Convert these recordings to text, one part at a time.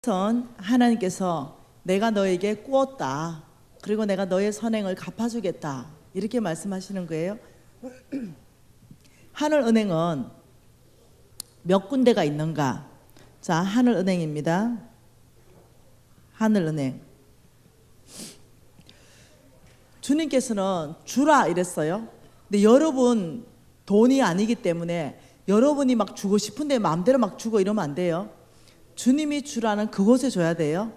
하나님께서 내가 너에게 꾸었다. 그리고 내가 너의 선행을 갚아주겠다. 이렇게 말씀하시는 거예요. 하늘은행은 몇 군데가 있는가? 자, 하늘은행입니다. 하늘은행. 주님께서는 주라 이랬어요. 근데 여러분 돈이 아니기 때문에 여러분이 막 주고 싶은데 마음대로 막 주고 이러면 안 돼요. 주님이 주라는 그곳에 줘야 돼요.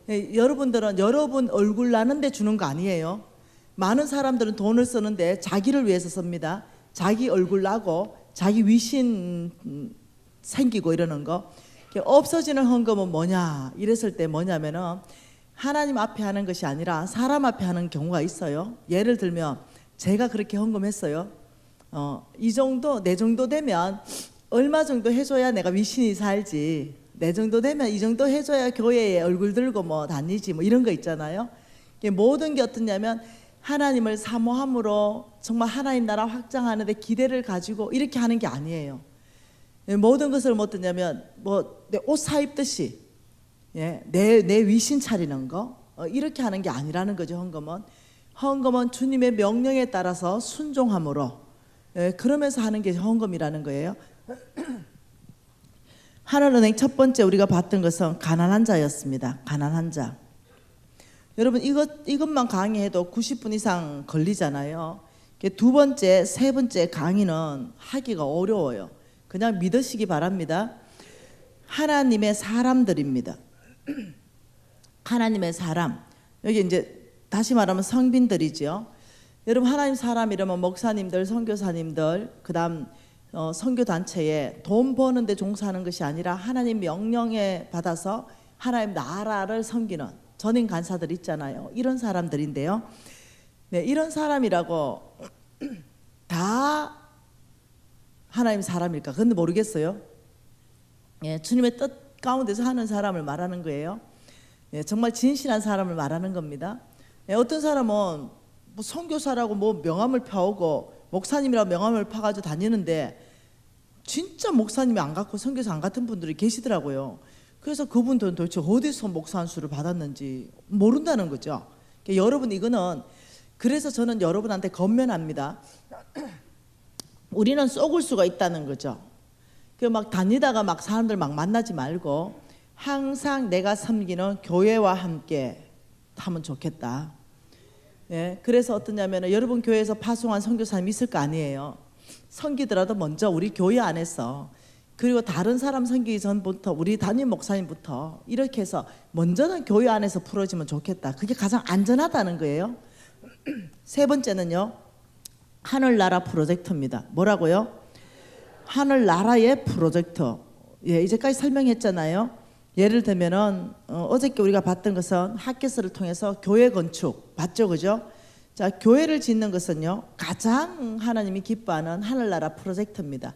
여러분들은 여러분 얼굴 나는데 주는 거 아니에요. 많은 사람들은 돈을 쓰는데 자기를 위해서 씁니다. 자기 얼굴 나고 자기 위신 생기고 이러는 거. 없어지는 헌금은 뭐냐 이랬을 때 뭐냐면은 하나님 앞에 하는 것이 아니라 사람 앞에 하는 경우가 있어요. 예를 들면 제가 그렇게 헌금했어요. 이 정도 내 정도 되면 얼마 정도 해줘야 내가 위신이 살지, 내 정도 되면 이 정도 해줘야 교회에 얼굴 들고 뭐 다니지 뭐 이런 거 있잖아요. 모든 게 어떠냐면 하나님을 사모함으로 정말 하나님 나라 확장하는 데 기대를 가지고 이렇게 하는 게 아니에요. 모든 것을 뭐 어떠냐면 뭐 내 옷 사입듯이 내 위신 차리는 거 이렇게 하는 게 아니라는 거죠. 헌금은 주님의 명령에 따라서 순종함으로 그러면서 하는 게 헌금이라는 거예요. 하늘은행 첫 번째 우리가 봤던 것은 가난한 자였습니다. 가난한 자. 여러분 이것만 강의해도 90분 이상 걸리잖아요. 두 번째, 세 번째 강의는 하기가 어려워요. 그냥 믿으시기 바랍니다. 하나님의 사람들입니다. 하나님의 사람. 여기 이제 다시 말하면 성빈들이죠. 여러분 하나님 사람 이러면 목사님들, 선교사님들, 그다음 선교단체에 돈 버는 데 종사하는 것이 아니라 하나님 명령에 받아서 하나님 나라를 섬기는 전임 간사들 있잖아요. 이런 사람들인데요. 네, 이런 사람이라고 다 하나님 사람일까? 그건 모르겠어요. 주님의 뜻 가운데서 하는 사람을 말하는 거예요. 정말 진실한 사람을 말하는 겁니다. 어떤 사람은 뭐 선교사라고 뭐 명함을 펴오고 목사님이라고 명함을 파가지고 다니는데 진짜 목사님이 안 갖고 선교사 안 같은 분들이 계시더라고요. 그래서 그분들은 도대체 어디서 목사 안수를 받았는지 모른다는 거죠. 여러분 이거는 그래서 저는 여러분한테 건면합니다. 우리는 썩을 수가 있다는 거죠. 막 다니다가 막 사람들 막 만나지 말고 항상 내가 섬기는 교회와 함께 하면 좋겠다. 그래서 어떠냐면 여러분 교회에서 파송한 선교사님 있을 거 아니에요. 섬기더라도 먼저 우리 교회 안에서, 그리고 다른 사람 섬기기 전부터 우리 담임 목사님부터 이렇게 해서 먼저는 교회 안에서 풀어지면 좋겠다. 그게 가장 안전하다는 거예요. 세 번째는요, 하늘나라 프로젝트입니다. 뭐라고요? 하늘나라의 프로젝트. 이제까지 설명했잖아요. 예를 들면은 어저께 우리가 봤던 것은 핫캐슬을 통해서 교회 건축 봤죠, 그죠? 자, 교회를 짓는 것은요 가장 하나님이 기뻐하는 하늘나라 프로젝트입니다.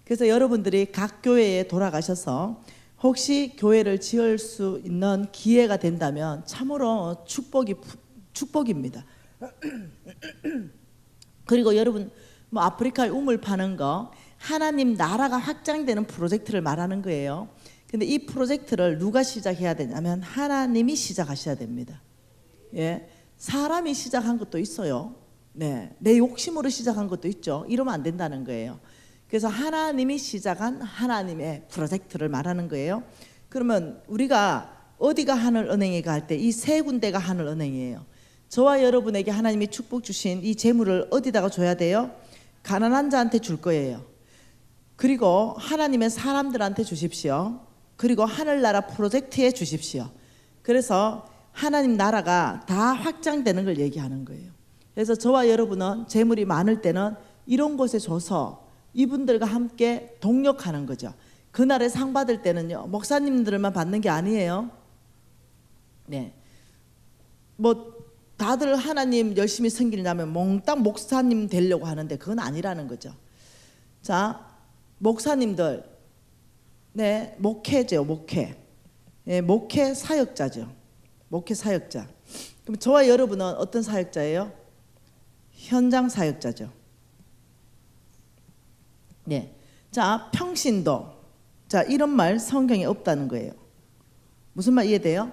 그래서 여러분들이 각 교회에 돌아가셔서 혹시 교회를 지을 수 있는 기회가 된다면 참으로 축복입니다. 그리고 여러분 뭐 아프리카에 우물 파는 거 하나님 나라가 확장되는 프로젝트를 말하는 거예요. 근데 이 프로젝트를 누가 시작해야 되냐면 하나님이 시작하셔야 됩니다. 사람이 시작한 것도 있어요. 내 욕심으로 시작한 것도 있죠. 이러면 안 된다는 거예요. 그래서 하나님이 시작한 하나님의 프로젝트를 말하는 거예요. 그러면 우리가 어디가 하늘은행에 갈 때 이 세 군데가 하늘은행이에요. 저와 여러분에게 하나님이 축복 주신 이 재물을 어디다가 줘야 돼요? 가난한 자한테 줄 거예요. 그리고 하나님의 사람들한테 주십시오. 그리고 하늘나라 프로젝트에 주십시오. 그래서 하나님 나라가 다 확장되는 걸 얘기하는 거예요. 그래서 저와 여러분은 재물이 많을 때는 이런 곳에 줘서 이분들과 함께 동력하는 거죠. 그날에 상 받을 때는요 목사님들만 받는 게 아니에요. 뭐 다들 하나님 열심히 섬기려면 몽땅 목사님 되려고 하는데 그건 아니라는 거죠. 자, 목사님들 목회죠. 목회 사역자죠. 목회 사역자. 그럼 저와 여러분은 어떤 사역자예요? 현장 사역자죠. 자, 평신도. 자, 이런 말 성경에 없다는 거예요. 무슨 말 이해돼요?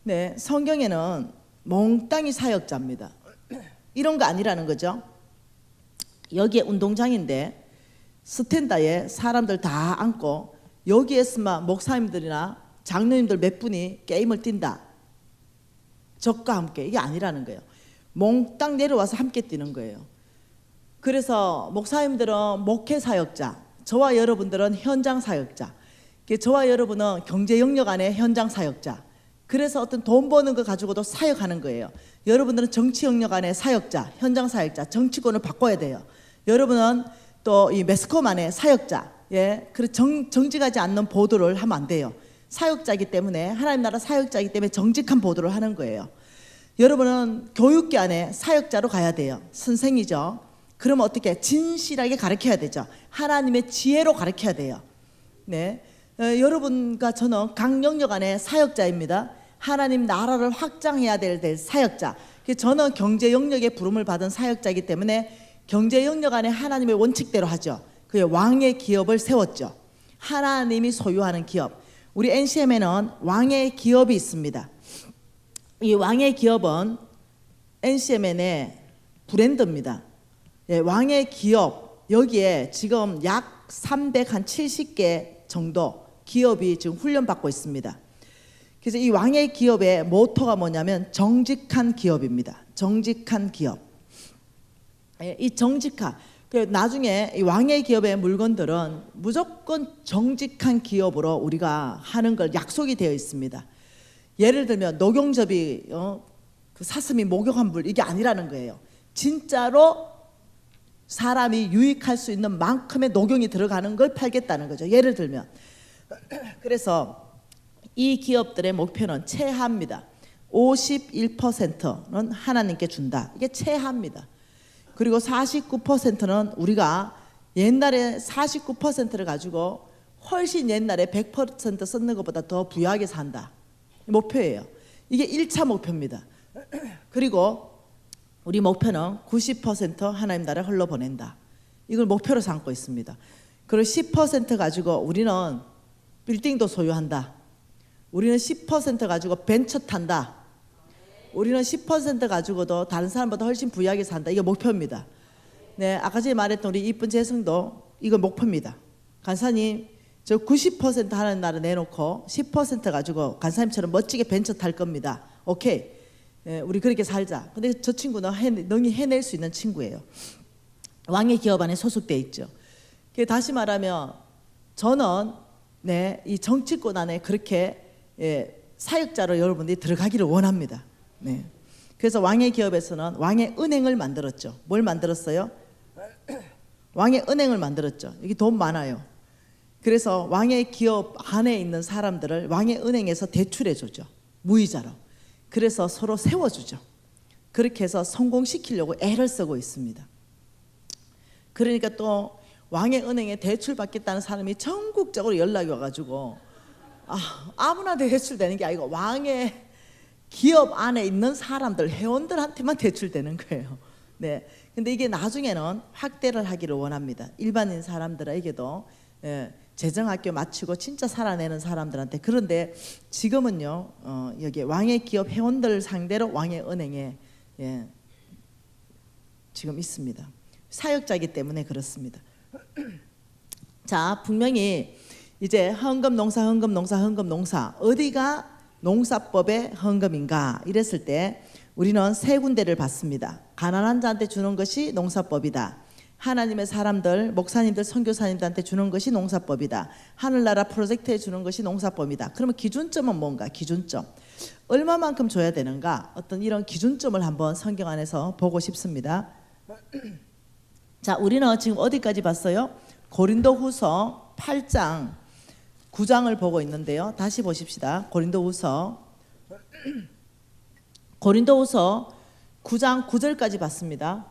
네, 성경에는 몽땅이 사역자입니다. 이런 거 아니라는 거죠. 여기에 운동장인데 스탠다에 사람들 다 앉고 여기에서만 목사님들이나 장로님들 몇 분이 게임을 뛴다. 적과 함께. 이게 아니라는 거예요. 몽땅 내려와서 함께 뛰는 거예요. 그래서 목사님들은 목회 사역자, 저와 여러분들은 현장 사역자, 저와 여러분은 경제 영역 안에 현장 사역자. 그래서 어떤 돈 버는 거 가지고도 사역하는 거예요. 여러분들은 정치 영역 안에 사역자, 현장 사역자, 정치권을 바꿔야 돼요. 여러분은 또 이 매스컴 안에 사역자, 예, 그 정직하지 않는 보도를 하면 안 돼요. 사역자이기 때문에, 하나님 나라 사역자이기 때문에 정직한 보도를 하는 거예요. 여러분은 교육계 안에 사역자로 가야 돼요. 선생이죠. 그러면 어떻게 진실하게 가르쳐야 되죠. 하나님의 지혜로 가르쳐야 돼요. 네, 여러분과 저는 각 영역 안에 사역자입니다. 하나님 나라를 확장해야 될 사역자. 저는 경제 영역에 부름을 받은 사역자이기 때문에 경제 영역 안에 하나님의 원칙대로 하죠. 그의 왕의 기업을 세웠죠. 하나님이 소유하는 기업. 우리 NCM에는 왕의 기업이 있습니다. 이 왕의 기업은 NCM의 브랜드입니다. 예, 왕의 기업, 여기에 지금 약 370개 정도 기업이 지금 훈련받고 있습니다. 그래서 이 왕의 기업의 모토가 뭐냐면 정직한 기업입니다. 정직한 기업. 예, 이 정직한, 나중에 이 왕의 기업의 물건들은 무조건 정직한 기업으로 우리가 하는 걸 약속이 되어 있습니다. 예를 들면 녹용접이, 그 사슴이 목욕한 물, 이게 아니라는 거예요. 진짜로 사람이 유익할 수 있는 만큼의 녹용이 들어가는 걸 팔겠다는 거죠. 예를 들면. 그래서 이 기업들의 목표는 최하입니다. 51%는 하나님께 준다. 이게 최하입니다. 그리고 49%는 우리가 옛날에 49%를 가지고 훨씬 옛날에 100% 썼는 것보다 더 부유하게 산다. 목표예요. 이게 1차 목표입니다. 그리고 우리 목표는 90% 하나님 나라에 흘러보낸다. 이걸 목표로 삼고 있습니다. 그리고 10% 가지고 우리는 빌딩도 소유한다. 우리는 10% 가지고 벤처 탄다. 우리는 10% 가지고도 다른 사람보다 훨씬 부유하게 산다. 이게 목표입니다. 네, 아까 전에 말했던 우리 이쁜 재성도 이거 목표입니다. 간사님, 저 90% 하나님 나라 내놓고 10% 가지고 간사님처럼 멋지게 벤처 탈 겁니다. 오케이. 예, 우리 그렇게 살자. 근데 저 친구는 능히 해낼 수 있는 친구예요. 왕의 기업 안에 소속돼 있죠. 다시 말하면 저는 네, 이 정치권 안에 그렇게 사역자로 여러분들이 들어가기를 원합니다. 네. 그래서 왕의 기업에서는 왕의 은행을 만들었죠. 뭘 만들었어요? 왕의 은행을 만들었죠. 여기 돈 많아요. 그래서 왕의 기업 안에 있는 사람들을 왕의 은행에서 대출해 주죠. 무이자로. 그래서 서로 세워주죠. 그렇게 해서 성공시키려고 애를 쓰고 있습니다. 그러니까 또 왕의 은행에 대출 받겠다는 사람이 전국적으로 연락이 와가지고 아무나 대출되는 게 아니고 왕의 기업 안에 있는 사람들, 회원들한테만 대출되는 거예요. 네. 근데 이게 나중에는 확대를 하기를 원합니다. 일반인 사람들에게도 재정학교 마치고 진짜 살아내는 사람들한테. 그런데 지금은요, 여기 왕의 기업 회원들 상대로 왕의 은행에 지금 있습니다. 사역자이기 때문에 그렇습니다. 자, 분명히 이제 헌금농사 어디가 농사법의 헌금인가 이랬을 때 우리는 세 군데를 봤습니다. 가난한 자한테 주는 것이 농사법이다. 하나님의 사람들, 목사님들, 선교사님들한테 주는 것이 농사법이다. 하늘나라 프로젝트에 주는 것이 농사법이다. 그러면 기준점은 뭔가? 기준점. 얼마만큼 줘야 되는가? 어떤 이런 기준점을 한번 성경 안에서 보고 싶습니다. 자, 우리는 지금 어디까지 봤어요? 고린도후서 8장 9장을 보고 있는데요. 다시 보십시다. 고린도후서 9장 9절까지 봤습니다.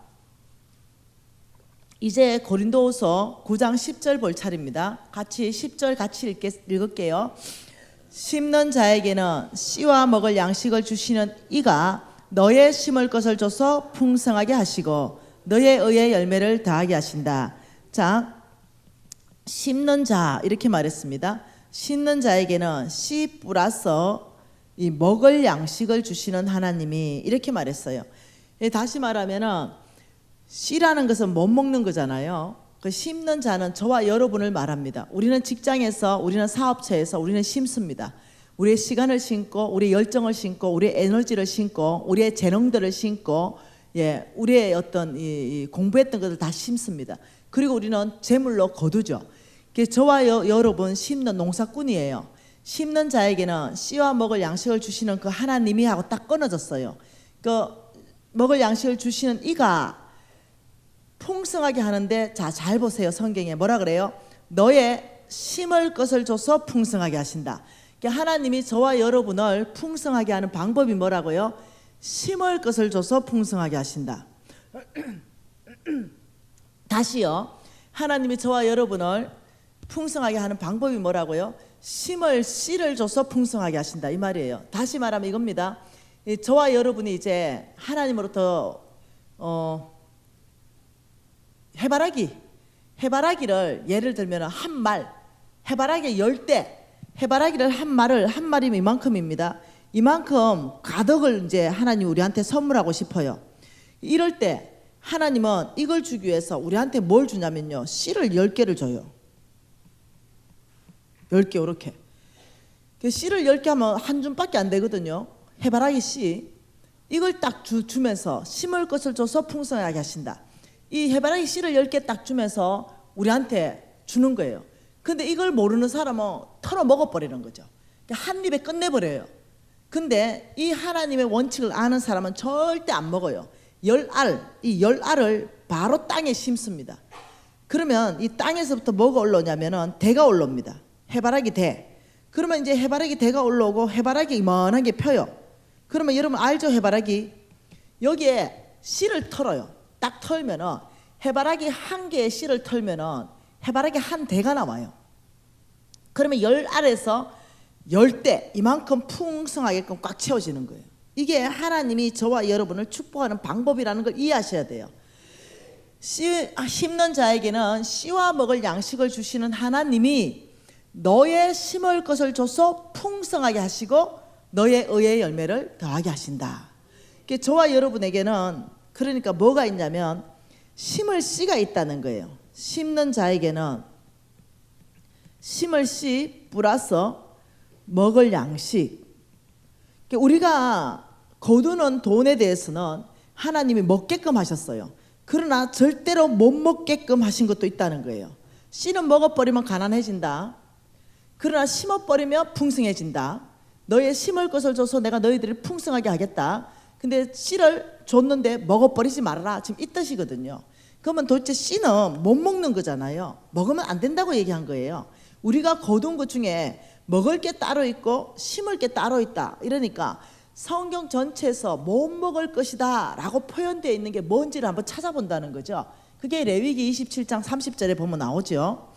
이제 고린도후서 9장 10절 볼 차례입니다. 같이 10절 같이 읽을게요. 심는 자에게는 씨와 먹을 양식을 주시는 이가 너의 심을 것을 줘서 풍성하게 하시고 너의 의의 열매를 더하게 하신다. 자, 심는 자 이렇게 말했습니다. 심는 자에게는 씨 뿌라서 이 먹을 양식을 주시는 하나님이 이렇게 말했어요. 다시 말하면은 씨라는 것은 못 먹는 거잖아요. 그 심는 자는 저와 여러분을 말합니다. 우리는 직장에서, 우리는 사업체에서 우리는 심습니다. 우리의 시간을 심고, 우리의 열정을 심고, 우리의 에너지를 심고, 우리의 재능들을 심고, 우리의 어떤 이 공부했던 것을 다 심습니다. 그리고 우리는 재물로 거두죠. 저와 여러분 심는 농사꾼이에요. 심는 자에게는 씨와 먹을 양식을 주시는 그 하나님이 하고 딱 끊어졌어요. 그 먹을 양식을 주시는 이가 풍성하게 하는데, 자, 잘 보세요. 성경에 뭐라 그래요? 너의 심을 것을 줘서 풍성하게 하신다. 하나님이 저와 여러분을 풍성하게 하는 방법이 뭐라고요? 심을 것을 줘서 풍성하게 하신다. 다시요. 하나님이 저와 여러분을 풍성하게 하는 방법이 뭐라고요? 심을 씨를 줘서 풍성하게 하신다, 이 말이에요. 다시 말하면 이겁니다. 저와 여러분이 이제 하나님으로부터 해바라기를 예를 들면 한 말, 해바라기 10대, 해바라기를 한 말이면 이만큼입니다. 이만큼 가득을 이제 하나님 우리한테 선물하고 싶어요. 이럴 때 하나님은 이걸 주기 위해서 우리한테 뭘 주냐면요, 씨를 10개를 줘요. 10개 이렇게. 씨를 10개 하면 한 줌밖에 안 되거든요. 해바라기 씨. 이걸 딱 주면서 심을 것을 줘서 풍성하게 하신다. 이 해바라기 씨를 10개 딱 주면서 우리한테 주는 거예요. 근데 이걸 모르는 사람은 털어 먹어버리는 거죠. 한 입에 끝내버려요. 근데 이 하나님의 원칙을 아는 사람은 절대 안 먹어요. 이 열알을 바로 땅에 심습니다. 그러면 이 땅에서부터 뭐가 올라오냐면은 대가 올라옵니다. 해바라기 대. 그러면 이제 해바라기 대가 올라오고 해바라기 이만하게 펴요. 그러면 여러분 알죠? 해바라기 여기에 씨를 털어요. 딱 털면은 해바라기 한 개의 씨를 털면은 해바라기 한 대가 나와요. 그러면 열 알에서 10대 이만큼 풍성하게끔 꽉 채워지는 거예요. 이게 하나님이 저와 여러분을 축복하는 방법이라는 걸 이해하셔야 돼요. 심는 자에게는 씨와 먹을 양식을 주시는 하나님이 너의 심을 것을 줘서 풍성하게 하시고 너의 의의 열매를 더하게 하신다. 저와 여러분에게는 그러니까 뭐가 있냐면 심을 씨가 있다는 거예요. 심는 자에게는 심을 씨 뿌라서 먹을 양식. 우리가 거두는 돈에 대해서는 하나님이 먹게끔 하셨어요. 그러나 절대로 못 먹게끔 하신 것도 있다는 거예요. 씨는 먹어버리면 가난해진다. 그러나 심어버리면 풍성해진다. 너의 심을 것을 줘서 내가 너희들을 풍성하게 하겠다. 근데 씨를 줬는데 먹어버리지 말아라, 지금 이 뜻이거든요. 그러면 도대체 씨는 못 먹는 거잖아요. 먹으면 안 된다고 얘기한 거예요. 우리가 거둔 것 중에 먹을 게 따로 있고 심을 게 따로 있다. 이러니까 성경 전체에서 못 먹을 것이다 라고 표현되어 있는 게 뭔지를 한번 찾아본다는 거죠. 그게 레위기 27장 30절에 보면 나오죠.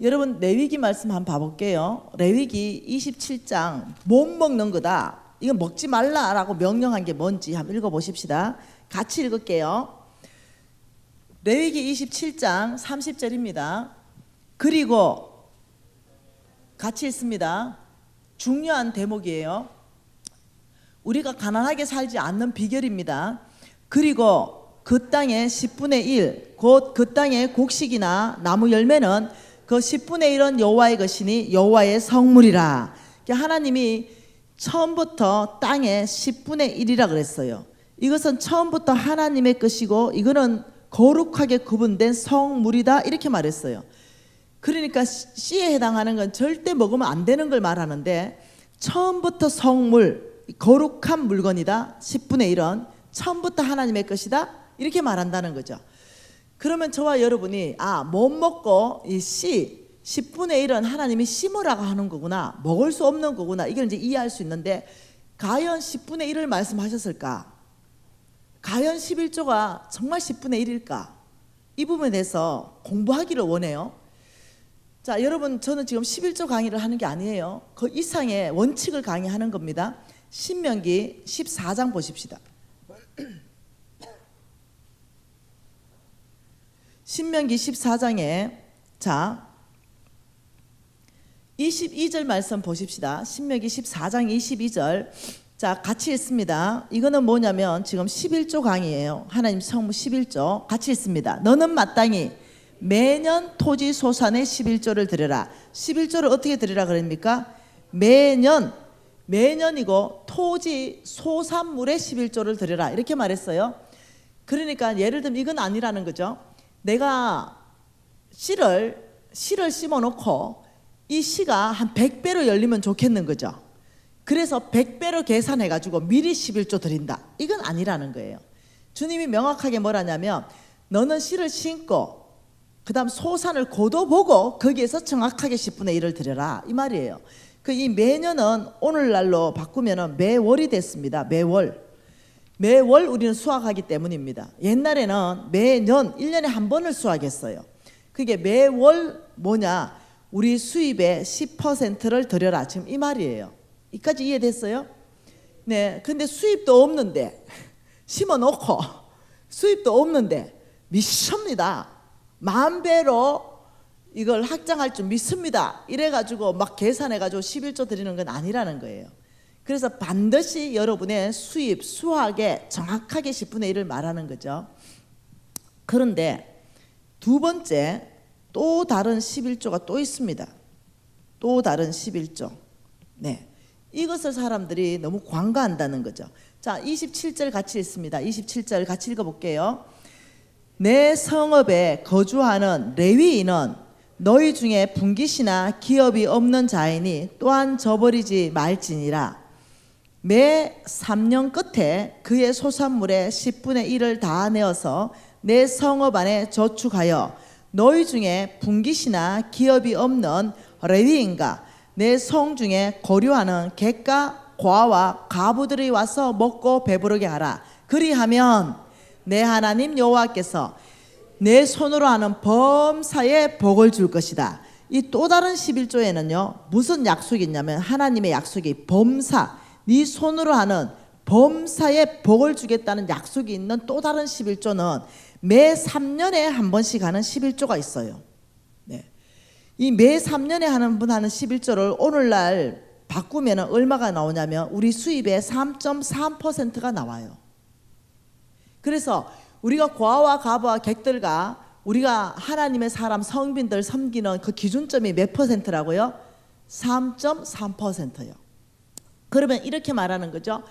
여러분 레위기 말씀 한번 봐볼게요. 레위기 27장 못 먹는 거다, 이건 먹지 말라라고 명령한 게 뭔지 한번 읽어보십시다. 같이 읽을게요. 레위기 27장 30절입니다. 그리고 같이 읽습니다. 중요한 대목이에요. 우리가 가난하게 살지 않는 비결입니다. 그리고 그 땅의 10분의 1 곧 그 땅의 곡식이나 나무 열매는 그 10분의 1은 여호와의 것이니 여호와의 성물이라. 하나님이 처음부터 땅의 10분의 1이라 그랬어요. 이것은 처음부터 하나님의 것이고 이거는 거룩하게 구분된 성물이다, 이렇게 말했어요. 그러니까 씨에 해당하는 건 절대 먹으면 안 되는 걸 말하는데, 처음부터 성물, 거룩한 물건이다, 10분의 1은 처음부터 하나님의 것이다, 이렇게 말한다는 거죠. 그러면 저와 여러분이 못 먹고 이 씨 10분의 1은 하나님이 심으라고 하는 거구나, 먹을 수 없는 거구나, 이걸 이제 이해할 수 있는데, 과연 10분의 1을 말씀하셨을까? 과연 11조가 정말 10분의 1일까? 이 부분에 대해서 공부하기를 원해요. 자, 여러분, 저는 지금 11조 강의를 하는 게 아니에요. 그 이상의 원칙을 강의하는 겁니다. 신명기 14장 보십시다. 신명기 14장에 자 22절 말씀 보십시다. 신명기 14장 22절. 자, 같이 읽습니다. 이거는 뭐냐면 지금 11조 강의예요. 하나님 성부 11조 같이 읽습니다. 너는 마땅히 매년 토지 소산의 11조를 드려라. 11조를 어떻게 드리라 그럽니까? 매년이고 토지 소산물의 11조를 드려라 이렇게 말했어요. 그러니까 예를 들면 이건 아니라는 거죠. 내가 씨를 심어 놓고 이 씨가 한 100배로 열리면 좋겠는 거죠. 그래서 100배로 계산해 가지고 미리 11조 드린다. 이건 아니라는 거예요. 주님이 명확하게 뭐라냐면 너는 씨를 심고 그다음 소산을 거둬보고 거기에서 정확하게 10분의 1을 드려라 이 말이에요. 그 이 매년은 오늘날로 바꾸면은 매월이 됐습니다. 매월 우리는 수확하기 때문입니다. 옛날에는 매년 1년에 한 번을 수확했어요. 그게 매월 뭐냐? 우리 수입의 10%를 드려라. 지금 이 말이에요. 이까지 이해됐어요? 네. 근데 수입도 없는데 심어 놓고 수입도 없는데 믿습니다. 만 배로 이걸 확장할 줄 믿습니다. 이래가지고 막 계산해가지고 11조 드리는 건 아니라는 거예요. 그래서 반드시 여러분의 수입, 수확에 정확하게 10분의 1을 말하는 거죠. 그런데 두 번째 또 다른 11조가 또 있습니다. 또 다른 11조. 네. 이것을 사람들이 너무 관가한다는 거죠. 자, 27절 같이 읽습니다. 27절 같이 읽어볼게요. 내 성읍에 거주하는 레위인은 너희 중에 분깃이나 기업이 없는 자이니 또한 저버리지 말지니라. 매 3년 끝에 그의 소산물의 10분의 1을 다 내어서 내 성읍 안에 저축하여 너희 중에 분깃이나 기업이 없는 레위인과 내 성 중에 거류하는 객과 과와 가부들이 와서 먹고 배부르게 하라. 그리하면 내 하나님 여호와께서 내 손으로 하는 범사에 복을 줄 것이다. 이 또 다른 11조에는요 무슨 약속이 있냐면 하나님의 약속이 범사, 네 손으로 하는 범사에 복을 주겠다는 약속이 있는 또 다른 11조는 매 3년에 한 번씩 하는 11조가 있어요. 네. 이 매 3년에 하는 11조를 오늘날 바꾸면 얼마가 나오냐면 우리 수입의 3.3%가 나와요. 그래서 우리가 과와 가부와 객들과 우리가 하나님의 사람 성빈들 섬기는 그 기준점이 몇 퍼센트라고요? 3.3%요. 그러면 이렇게 말하는 거죠.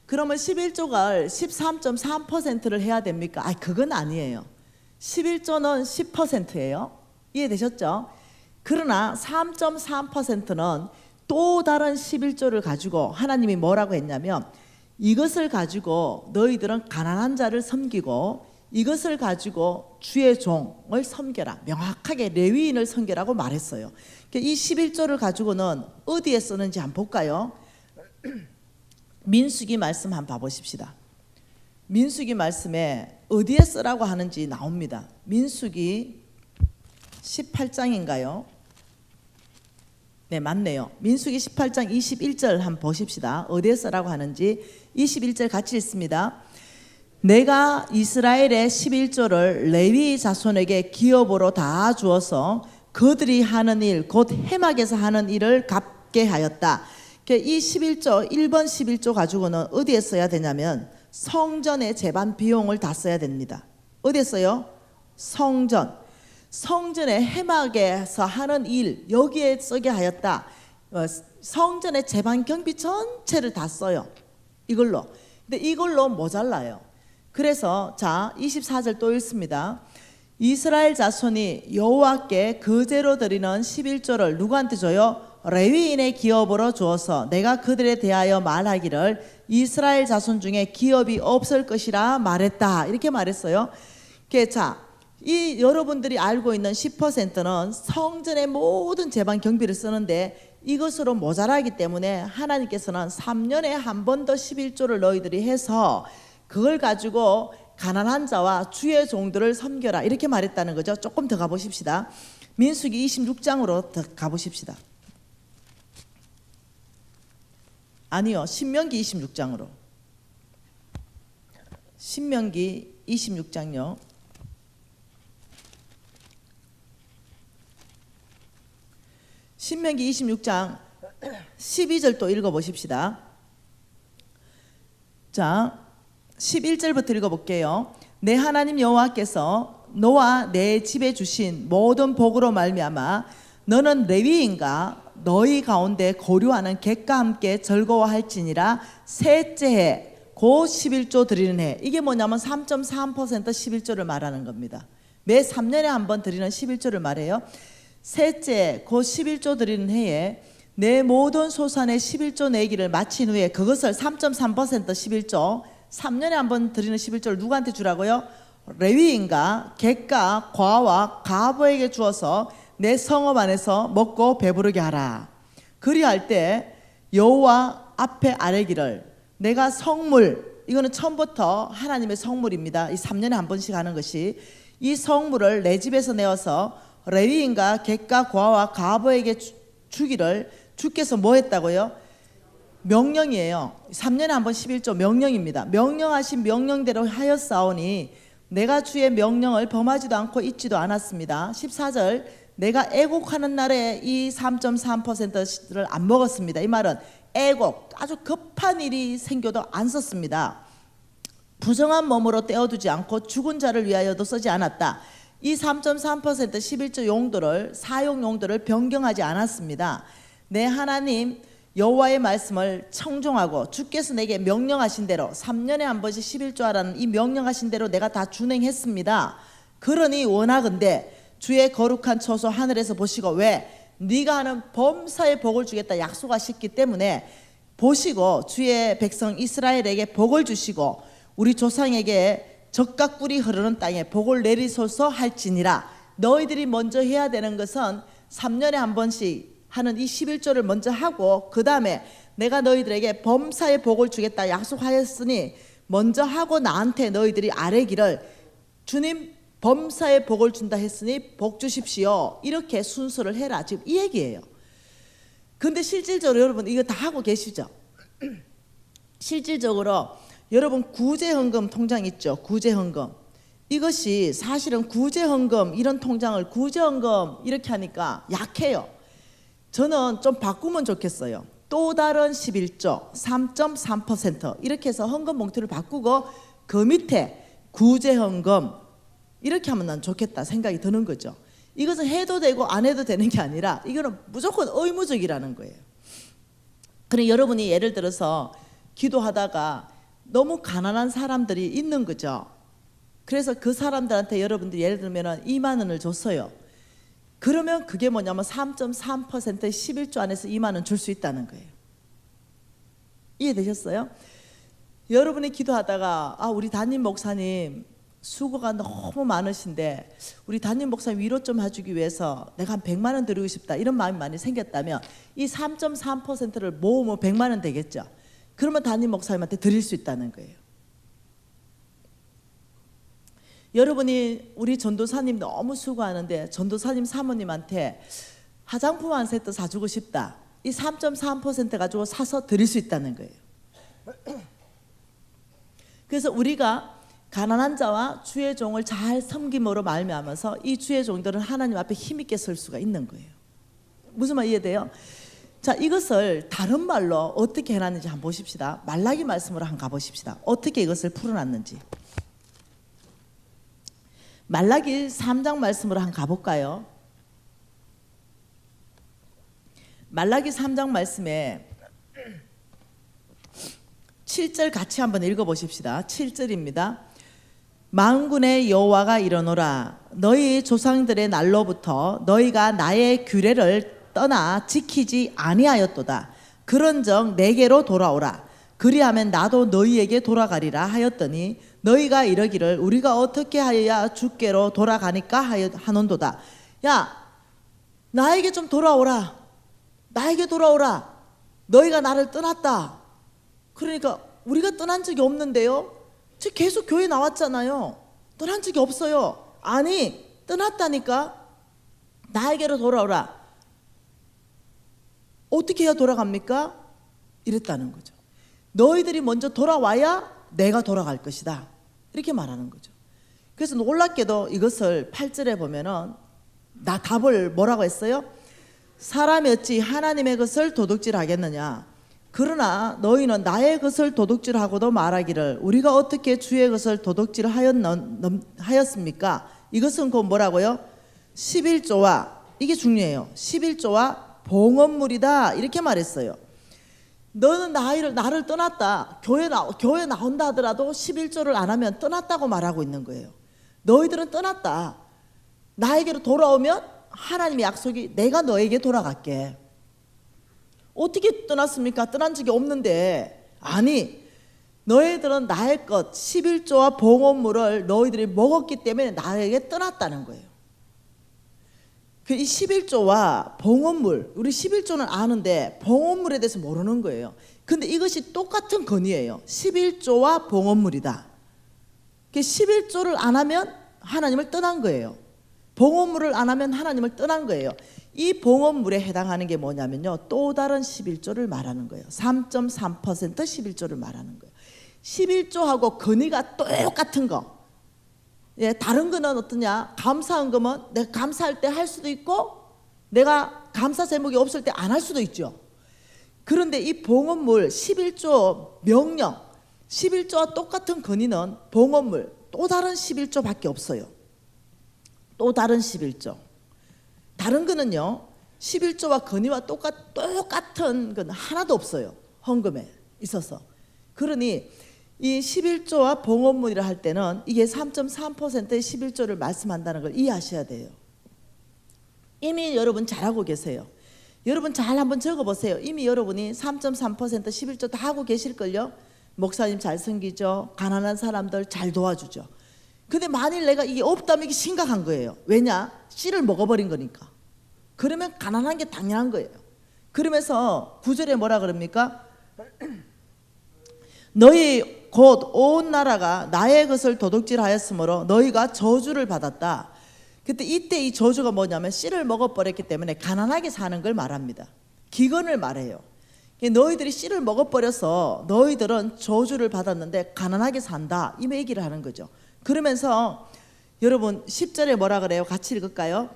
그러면 11조가 13.3%를 해야 됩니까? 그건 아니에요. 11조는 10%예요. 이해되셨죠? 그러나 3.3%는 또 다른 11조를 가지고 하나님이 뭐라고 했냐면 이것을 가지고 너희들은 가난한 자를 섬기고 이것을 가지고 주의 종을 섬겨라. 명확하게 레위인을 섬겨라고 말했어요. 이 11조를 가지고는 어디에 쓰는지 한번 볼까요? 민수기 말씀 한번 봐보십시다. 민수기 말씀에 어디에 쓰라고 하는지 나옵니다. 민수기 18장인가요? 네, 맞네요. 민수기 18장 21절 한번 보십시다. 어디에 쓰라고 하는지 21절 같이 읽습니다. 내가 이스라엘의 11조를 레위 자손에게 기업으로 다 주어서 그들이 하는 일 곧 해막에서 하는 일을 갚게 하였다. 이 11조 1번 11조 가지고는 어디에 써야 되냐면 성전의 제반 비용을 다 써야 됩니다. 어디에 써요? 성전의 해막에서 하는 일 여기에 쓰게 하였다. 성전의 제반 경비 전체를 다 써요. 이걸로. 근데 이걸로 모자라요. 그래서 자 24절 또 읽습니다. 이스라엘 자손이 여호와께 거제로 드리는 11조를 누구한테 줘요? 레위인의 기업으로 주어서 내가 그들에 대하여 말하기를 이스라엘 자손 중에 기업이 없을 것이라 말했다. 이렇게 말했어요. 자, 이 여러분들이 알고 있는 10%는 성전의 모든 제반 경비를 쓰는데 이것으로 모자라기 때문에 하나님께서는 3년에 한 번 더 11조를 너희들이 해서 그걸 가지고 가난한 자와 주의 종들을 섬겨라 이렇게 말했다는 거죠. 조금 더 가보십시다. 민수기 26장으로 더 가보십시다. 아니요, 신명기 26장으로. 신명기 26장요. 신명기 26장 12절 또 읽어보십시다. 자, 11절부터 읽어볼게요. 내 하나님 여호와께서 너와 내 집에 주신 모든 복으로 말미암아 너는 레위인과 너희 가운데 거류하는 객과 함께 즐거워할지니라. 셋째 해 곧 11조 드리는 해. 이게 뭐냐면 3.3% 11조를 말하는 겁니다. 매 3년에 한 번 드리는 11조를 말해요. 셋째 곧 11조 드리는 해에 내 모든 소산의 11조 내기를 마친 후에 그것을 3.3% 11조 3년에 한 번 드리는 11조를 누구한테 주라고요? 레위인과 객과 과와 가부에게 주어서 내 성읍 안에서 먹고 배부르게 하라. 그리할 때 여호와 앞에 아뢰기를 내가 성물, 이거는 처음부터 하나님의 성물입니다. 이 3년에 한 번씩 하는 것이, 이 성물을 내 집에서 내어서 레위인과 객과 과와 가부에게 주기를. 주께서 뭐 했다고요? 명령이에요. 3년에 한 번 11조 명령입니다. 명령하신 명령대로 하였사오니 내가 주의 명령을 범하지도 않고 잊지도 않았습니다. 14절 내가 애곡하는 날에 이 3.3%를 안 먹었습니다. 이 말은 애곡, 아주 급한 일이 생겨도 안 썼습니다. 부정한 몸으로 떼어두지 않고 죽은 자를 위하여도 쓰지 않았다. 이 3.3% 11조 용도를, 사용 용도를 변경하지 않았습니다. 내 하나님 여호와의 말씀을 청종하고 주께서 내게 명령하신 대로 3년에 한 번씩 11조 하라는 이 명령하신 대로 내가 다 준행했습니다. 그러니 원하건대 주의 거룩한 처소 하늘에서 보시고, 왜? 네가 하는 범사의 복을 주겠다 약속하셨기 때문에 보시고 주의 백성 이스라엘에게 복을 주시고 우리 조상에게 젖과 꿀이 흐르는 땅에 복을 내리소서 할지니라. 너희들이 먼저 해야 되는 것은 3년에 한 번씩 하는 이 11조를 먼저 하고 그 다음에 내가 너희들에게 범사의 복을 주겠다 약속하였으니 먼저 하고 나한테 너희들이 아뢰기를 주님 범사의 복을 준다 했으니 복 주십시오. 이렇게 순서를 해라. 지금 이 얘기예요. 근데 실질적으로 여러분 이거 다 하고 계시죠? 실질적으로 여러분 구제헌금 통장 있죠? 구제헌금. 이것이 사실은 구제헌금 이런 통장을 구제헌금 이렇게 하니까 약해요. 저는 좀 바꾸면 좋겠어요. 또 다른 11조 3.3% 이렇게 해서 헌금 봉투를 바꾸고 그 밑에 구제헌금 이렇게 하면 난 좋겠다 생각이 드는 거죠. 이것은 해도 되고 안 해도 되는 게 아니라 이거는 무조건 의무적이라는 거예요. 그럼 여러분이 예를 들어서 기도하다가 너무 가난한 사람들이 있는 거죠. 그래서 그 사람들한테 여러분들이 예를 들면 2만 원을 줬어요. 그러면 그게 뭐냐면 3.3%의 11조 안에서 2만 원 줄 수 있다는 거예요. 이해되셨어요? 여러분이 기도하다가 우리 담임 목사님 수고가 너무 많으신데 우리 담임 목사님 위로 좀 해주기 위해서 내가 한 100만 원 드리고 싶다 이런 마음이 많이 생겼다면 이 3.3%를 모으면 100만 원 되겠죠. 그러면 담임 목사님한테 드릴 수 있다는 거예요. 여러분이 우리 전도사님 너무 수고하는데 전도사님 사모님한테 화장품 한 세트 사주고 싶다. 이 3.3% 가지고 사서 드릴 수 있다는 거예요. 그래서 우리가 가난한 자와 주의 종을 잘 섬김으로 말미암아서 이 주의 종들은 하나님 앞에 힘있게 설 수가 있는 거예요. 무슨 말 이해돼요? 자, 이것을 다른 말로 어떻게 해놨는지 한번 보십시다. 말라기 말씀으로 한번 가보십시다. 어떻게 이것을 풀어놨는지. 말라기 3장 말씀으로 한번 가볼까요? 말라기 3장 말씀에 7절 같이 한번 읽어보십시다. 7절입니다. 만군의 여호와가 이르노라. 너희 조상들의 날로부터 너희가 나의 규례를 떠나 지키지 아니하였도다. 그런즉 내게로 돌아오라. 그리하면 나도 너희에게 돌아가리라 하였더니 너희가 이러기를 우리가 어떻게 하여야 주께로 돌아가니까 하는도다. 야, 나에게 좀 돌아오라. 나에게 돌아오라. 너희가 나를 떠났다. 그러니까 우리가 떠난 적이 없는데요. 지금 계속 교회 나왔잖아요. 떠난 적이 없어요. 아니, 떠났다니까. 나에게로 돌아오라. 어떻게 해야 돌아갑니까? 이랬다는 거죠. 너희들이 먼저 돌아와야 내가 돌아갈 것이다. 이렇게 말하는 거죠. 그래서 놀랍게도 이것을 8절에 보면은 나 답을 뭐라고 했어요? 사람이 어찌 하나님의 것을 도둑질하겠느냐. 그러나 너희는 나의 것을 도둑질하고도 말하기를 우리가 어떻게 주의 것을 도둑질하였습니까? 이것은 곧 뭐라고요? 11조와, 이게 중요해요. 11조와 봉헌물이다, 이렇게 말했어요. 너는 나를 떠났다. 교회 나온다 하더라도 11조를 안 하면 떠났다고 말하고 있는 거예요. 너희들은 떠났다. 나에게로 돌아오면 하나님의 약속이 내가 너에게 돌아갈게. 어떻게 떠났습니까? 떠난 적이 없는데. 아니, 너희들은 나의 것 11조와 봉헌물을 너희들이 먹었기 때문에 나에게 떠났다는 거예요. 이 11조와 봉헌물, 우리 11조는 아는데 봉헌물에 대해서 모르는 거예요. 근데 이것이 똑같은 건의예요. 11조와 봉헌물이다. 11조를 안 하면 하나님을 떠난 거예요. 봉헌물을 안 하면 하나님을 떠난 거예요. 이 봉헌물에 해당하는 게 뭐냐면요, 또 다른 11조를 말하는 거예요. 3.3% 11조를 말하는 거예요. 11조하고 건의가 똑같은 거. 예, 다른 거는 어떠냐? 감사헌금은 내가 감사할 때 할 수도 있고 내가 감사 제목이 없을 때 안 할 수도 있죠. 그런데 이 봉헌물 11조 명령, 11조와 똑같은 건의는 봉헌물 또 다른 11조밖에 없어요. 또 다른 11조. 다른 거는요, 11조와 건의와 똑같은 건 하나도 없어요. 헌금에 있어서. 그러니 이 11조와 봉헌물이라 할 때는 이게 3.3%의 11조를 말씀한다는 걸 이해하셔야 돼요. 이미 여러분 잘하고 계세요. 여러분 잘 한번 적어보세요. 이미 여러분이 3.3% 11조 다 하고 계실걸요. 목사님 잘 섬기죠. 가난한 사람들 잘 도와주죠. 근데 만일 내가 이게 없다면 이게 심각한 거예요. 왜냐? 씨를 먹어버린 거니까. 그러면 가난한 게 당연한 거예요. 그러면서 9절에 뭐라 그럽니까? 너희 곧 온 나라가 나의 것을 도둑질하였으므로 너희가 저주를 받았다. 그때 이때 이 저주가 뭐냐면 씨를 먹어버렸기 때문에 가난하게 사는 걸 말합니다. 기근을 말해요. 너희들이 씨를 먹어버려서 너희들은 저주를 받았는데 가난하게 산다, 이 얘기를 하는 거죠. 그러면서 여러분 10절에 뭐라 그래요? 같이 읽을까요?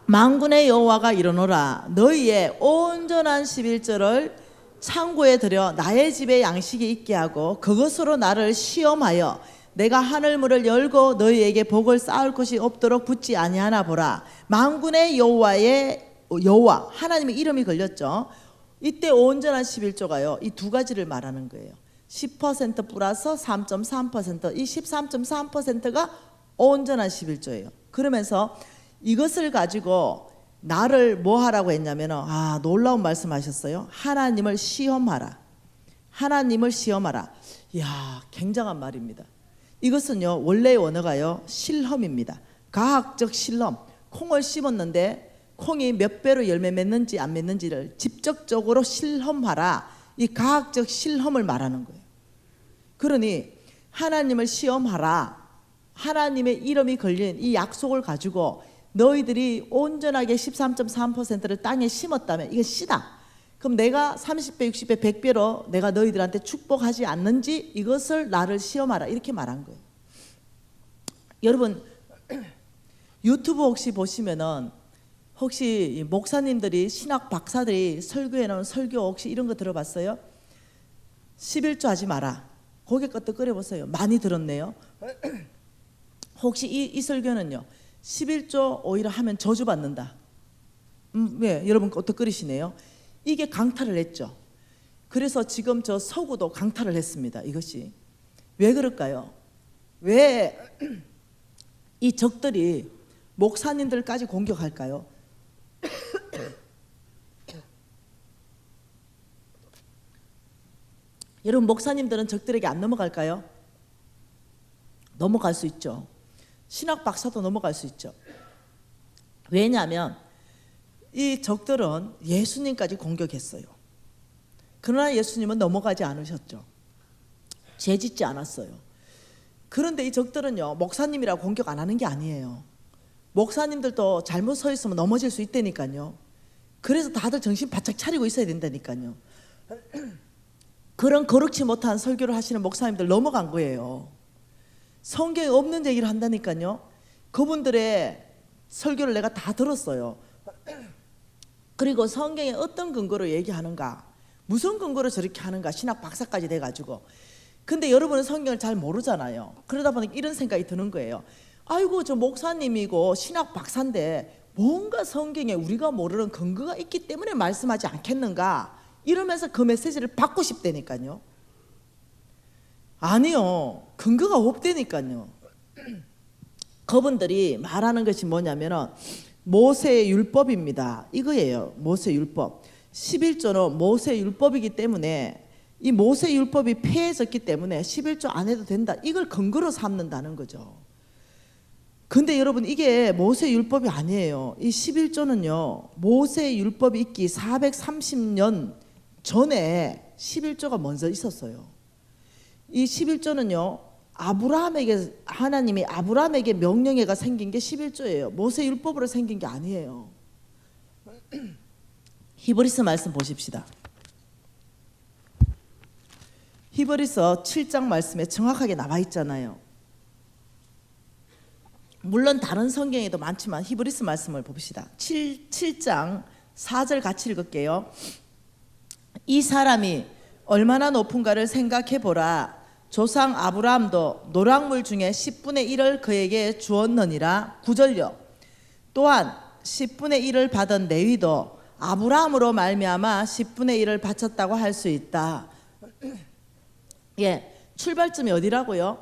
만군의 여호와가 이르노라 너희의 온전한 11절을 창고에 들여 나의 집에 양식이 있게 하고 그것으로 나를 시험하여 내가 하늘문을 열고 너희에게 복을 쌓을 곳이 없도록 붙지 아니하나 보라. 만군의 여호와 하나님의 이름이 걸렸죠. 이때 온전한 11조가요 이 두 가지를 말하는 거예요. 10% 플러스 3.3%, 이 13.3%가 온전한 11조예요. 그러면서 이것을 가지고 나를 뭐 하라고 했냐면 놀라운 말씀하셨어요. 하나님을 시험하라. 하나님을 시험하라. 이야, 굉장한 말입니다. 이것은요 원래의 원어가요 실험입니다. 과학적 실험. 콩을 심었는데 콩이 몇 배로 열매 맺는지 안 맺는지를 직접적으로 실험하라. 이 과학적 실험을 말하는 거예요. 그러니 하나님을 시험하라. 하나님의 이름이 걸린 이 약속을 가지고 너희들이 온전하게 13.3%를 땅에 심었다면 이게 씨다. 그럼 내가 30배, 60배, 100배로 내가 너희들한테 축복하지 않는지 이것을 나를 시험하라, 이렇게 말한 거예요. 여러분 유튜브 혹시 보시면은 혹시 목사님들이 신학 박사들이 설교해 놓은 설교 혹시 이런 거 들어봤어요? 11조 하지 마라. 고개 끄덕 끓여보세요. 많이 들었네요. 혹시 이 설교는요 11조 오히려 하면 저주받는다. 왜? 여러분 어떻게 끓이시네요? 이게 강탈을 했죠. 그래서 지금 저 서구도 강탈을 했습니다. 이것이 왜 그럴까요? 왜 이 적들이 목사님들까지 공격할까요? 여러분 목사님들은 적들에게 안 넘어갈까요? 넘어갈 수 있죠. 신학 박사도 넘어갈 수 있죠. 왜냐하면 이 적들은 예수님까지 공격했어요. 그러나 예수님은 넘어가지 않으셨죠. 죄 짓지 않았어요. 그런데 이 적들은요 목사님이라고 공격 안 하는 게 아니에요. 목사님들도 잘못 서 있으면 넘어질 수 있다니까요. 그래서 다들 정신 바짝 차리고 있어야 된다니까요. 그런 거룩지 못한 설교를 하시는 목사님들 넘어간 거예요. 성경에 없는 얘기를 한다니까요. 그분들의 설교를 내가 다 들었어요. 그리고 성경에 어떤 근거로 얘기하는가, 무슨 근거로 저렇게 하는가, 신학 박사까지 돼가지고. 근데 여러분은 성경을 잘 모르잖아요. 그러다 보니까 이런 생각이 드는 거예요. 아이고, 저 목사님이고 신학 박사인데 뭔가 성경에 우리가 모르는 근거가 있기 때문에 말씀하지 않겠는가, 이러면서 그 메시지를 받고 싶다니까요. 아니요, 근거가 없다니까요. 그분들이 말하는 것이 뭐냐면은 모세의 율법입니다, 이거예요. 모세 율법 11조는 모세 율법이기 때문에, 이 모세 율법이 폐해졌기 때문에 11조 안 해도 된다, 이걸 근거로 삼는다는 거죠. 근데 여러분, 이게 모세 율법이 아니에요. 이 11조는요 모세 율법이 있기 430년 전에 11조가 먼저 있었어요. 이 11조는요 아브라함에게, 하나님이 아브라함에게 명령해가 생긴 게 11조예요. 모세 율법으로 생긴 게 아니에요. 히브리서 말씀 보십시다. 히브리서 7장 말씀에 정확하게 나와 있잖아요. 물론 다른 성경에도 많지만 히브리서 말씀을 봅시다. 7장 4절 같이 읽을게요. 이 사람이 얼마나 높은가를 생각해 보라. 조상 아브라함도 노랑물 중에 10분의 1을 그에게 주었느니라. 9절요. 또한 10분의 1을 받은 레위도 아브라함으로 말미암아 10분의 1을 바쳤다고 할 수 있다. 예, 출발점이 어디라고요?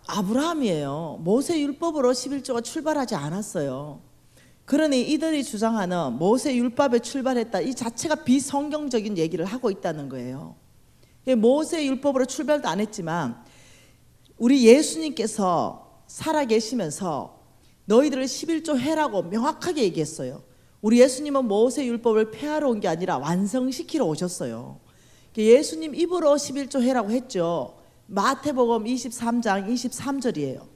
아브라함이에요. 모세 율법으로 11조가 출발하지 않았어요. 그러니 이들이 주장하는 모세 율법에 출발했다, 이 자체가 비성경적인 얘기를 하고 있다는 거예요. 모세 율법으로 출발도 안 했지만 우리 예수님께서 살아계시면서 너희들을 11조 해라고 명확하게 얘기했어요. 우리 예수님은 모세 율법을 폐하러 온 게 아니라 완성시키러 오셨어요. 예수님 입으로 11조 해라고 했죠. 마태복음 23장 23절이에요.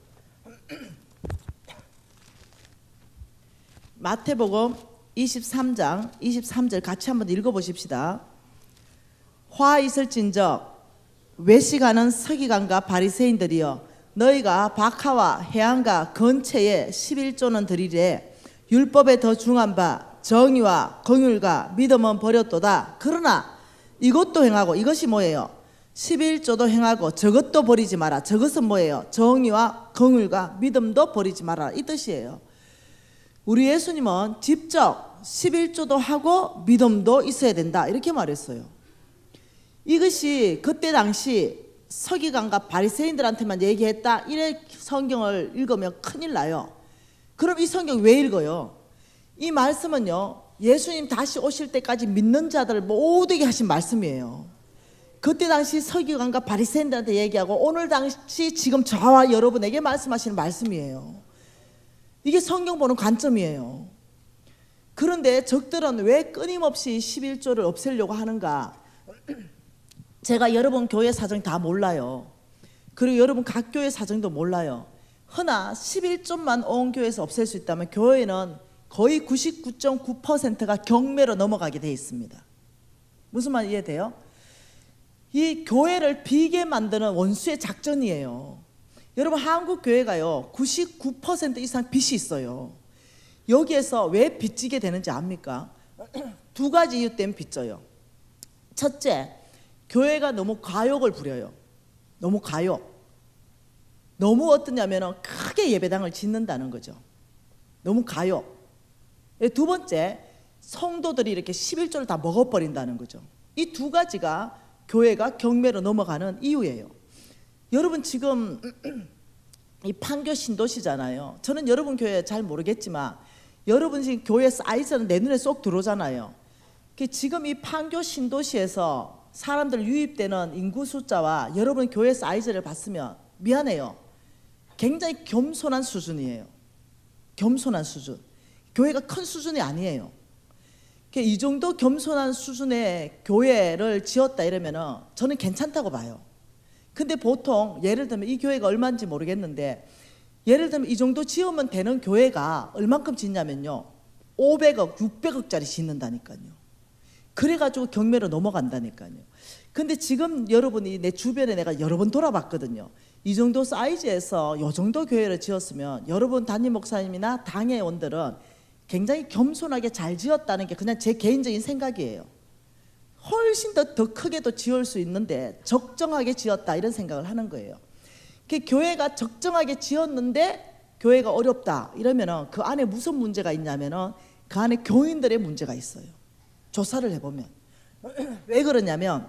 마태복음 23장 23절 같이 한번 읽어보십시다. 화 있을진저 외식하는 서기관과 바리새인들이여, 너희가 박하와 해안가 근처에 11조는 드리되 율법에 더 중한 바 정의와 긍휼과 믿음은 버렸도다. 그러나 이것도 행하고, 이것이 뭐예요? 11조도 행하고 저것도 버리지 마라. 저것은 뭐예요? 정의와 긍휼과 믿음도 버리지 마라, 이 뜻이에요. 우리 예수님은 직접 11조도 하고 믿음도 있어야 된다, 이렇게 말했어요. 이것이 그때 당시 서기관과 바리새인들한테만 얘기했다, 이래 성경을 읽으면 큰일 나요. 그럼 이 성경 왜 읽어요? 이 말씀은요 예수님 다시 오실 때까지 믿는 자들을 모두에게 하신 말씀이에요. 그때 당시 서기관과 바리새인들한테 얘기하고 오늘 당시 지금 저와 여러분에게 말씀하시는 말씀이에요. 이게 성경 보는 관점이에요. 그런데 적들은 왜 끊임없이 11조를 없애려고 하는가? 제가 여러분 교회 사정 다 몰라요. 그리고 여러분 각 교회 사정도 몰라요. 허나 11조만 온 교회에서 없앨 수 있다면 교회는 거의 99.9%가 경매로 넘어가게 돼 있습니다. 무슨 말 이해돼요? 이 교회를 비게 만드는 원수의 작전이에요. 여러분 한국 교회가요 99% 이상 빚이 있어요. 여기에서 왜 빚지게 되는지 압니까? 두 가지 이유 때문에 빚져요. 첫째, 교회가 너무 과욕을 부려요. 너무 과욕. 너무 어떠냐면 크게 예배당을 짓는다는 거죠. 너무 과욕. 두 번째, 성도들이 이렇게 11조를 다 먹어버린다는 거죠. 이 두 가지가 교회가 경매로 넘어가는 이유예요. 여러분 지금 이 판교 신도시잖아요. 저는 여러분 교회 잘 모르겠지만 여러분 지금 교회 사이즈는 내 눈에 쏙 들어오잖아요. 지금 이 판교 신도시에서 사람들 유입되는 인구 숫자와 여러분 교회 사이즈를 봤으면 미안해요. 굉장히 겸손한 수준이에요. 겸손한 수준. 교회가 큰 수준이 아니에요. 이 정도 겸손한 수준의 교회를 지었다 이러면은 저는 괜찮다고 봐요. 근데 보통 예를 들면 이 교회가 얼마인지 모르겠는데 예를 들면 이 정도 지으면 되는 교회가 얼만큼 짓냐면요 500억, 600억짜리 짓는다니까요. 그래가지고 경매로 넘어간다니까요. 근데 지금 여러분이 내 주변에 내가 여러 번 돌아봤거든요. 이 정도 사이즈에서 이 정도 교회를 지었으면 여러분 담임 목사님이나 당회원들은 굉장히 겸손하게 잘 지었다는 게 그냥 제 개인적인 생각이에요. 훨씬 더 크게도 지을 수 있는데 적정하게 지었다 이런 생각을 하는 거예요. 교회가 적정하게 지었는데 교회가 어렵다 이러면은 그 안에 무슨 문제가 있냐면은 그 안에 교인들의 문제가 있어요. 조사를 해보면 왜 그러냐면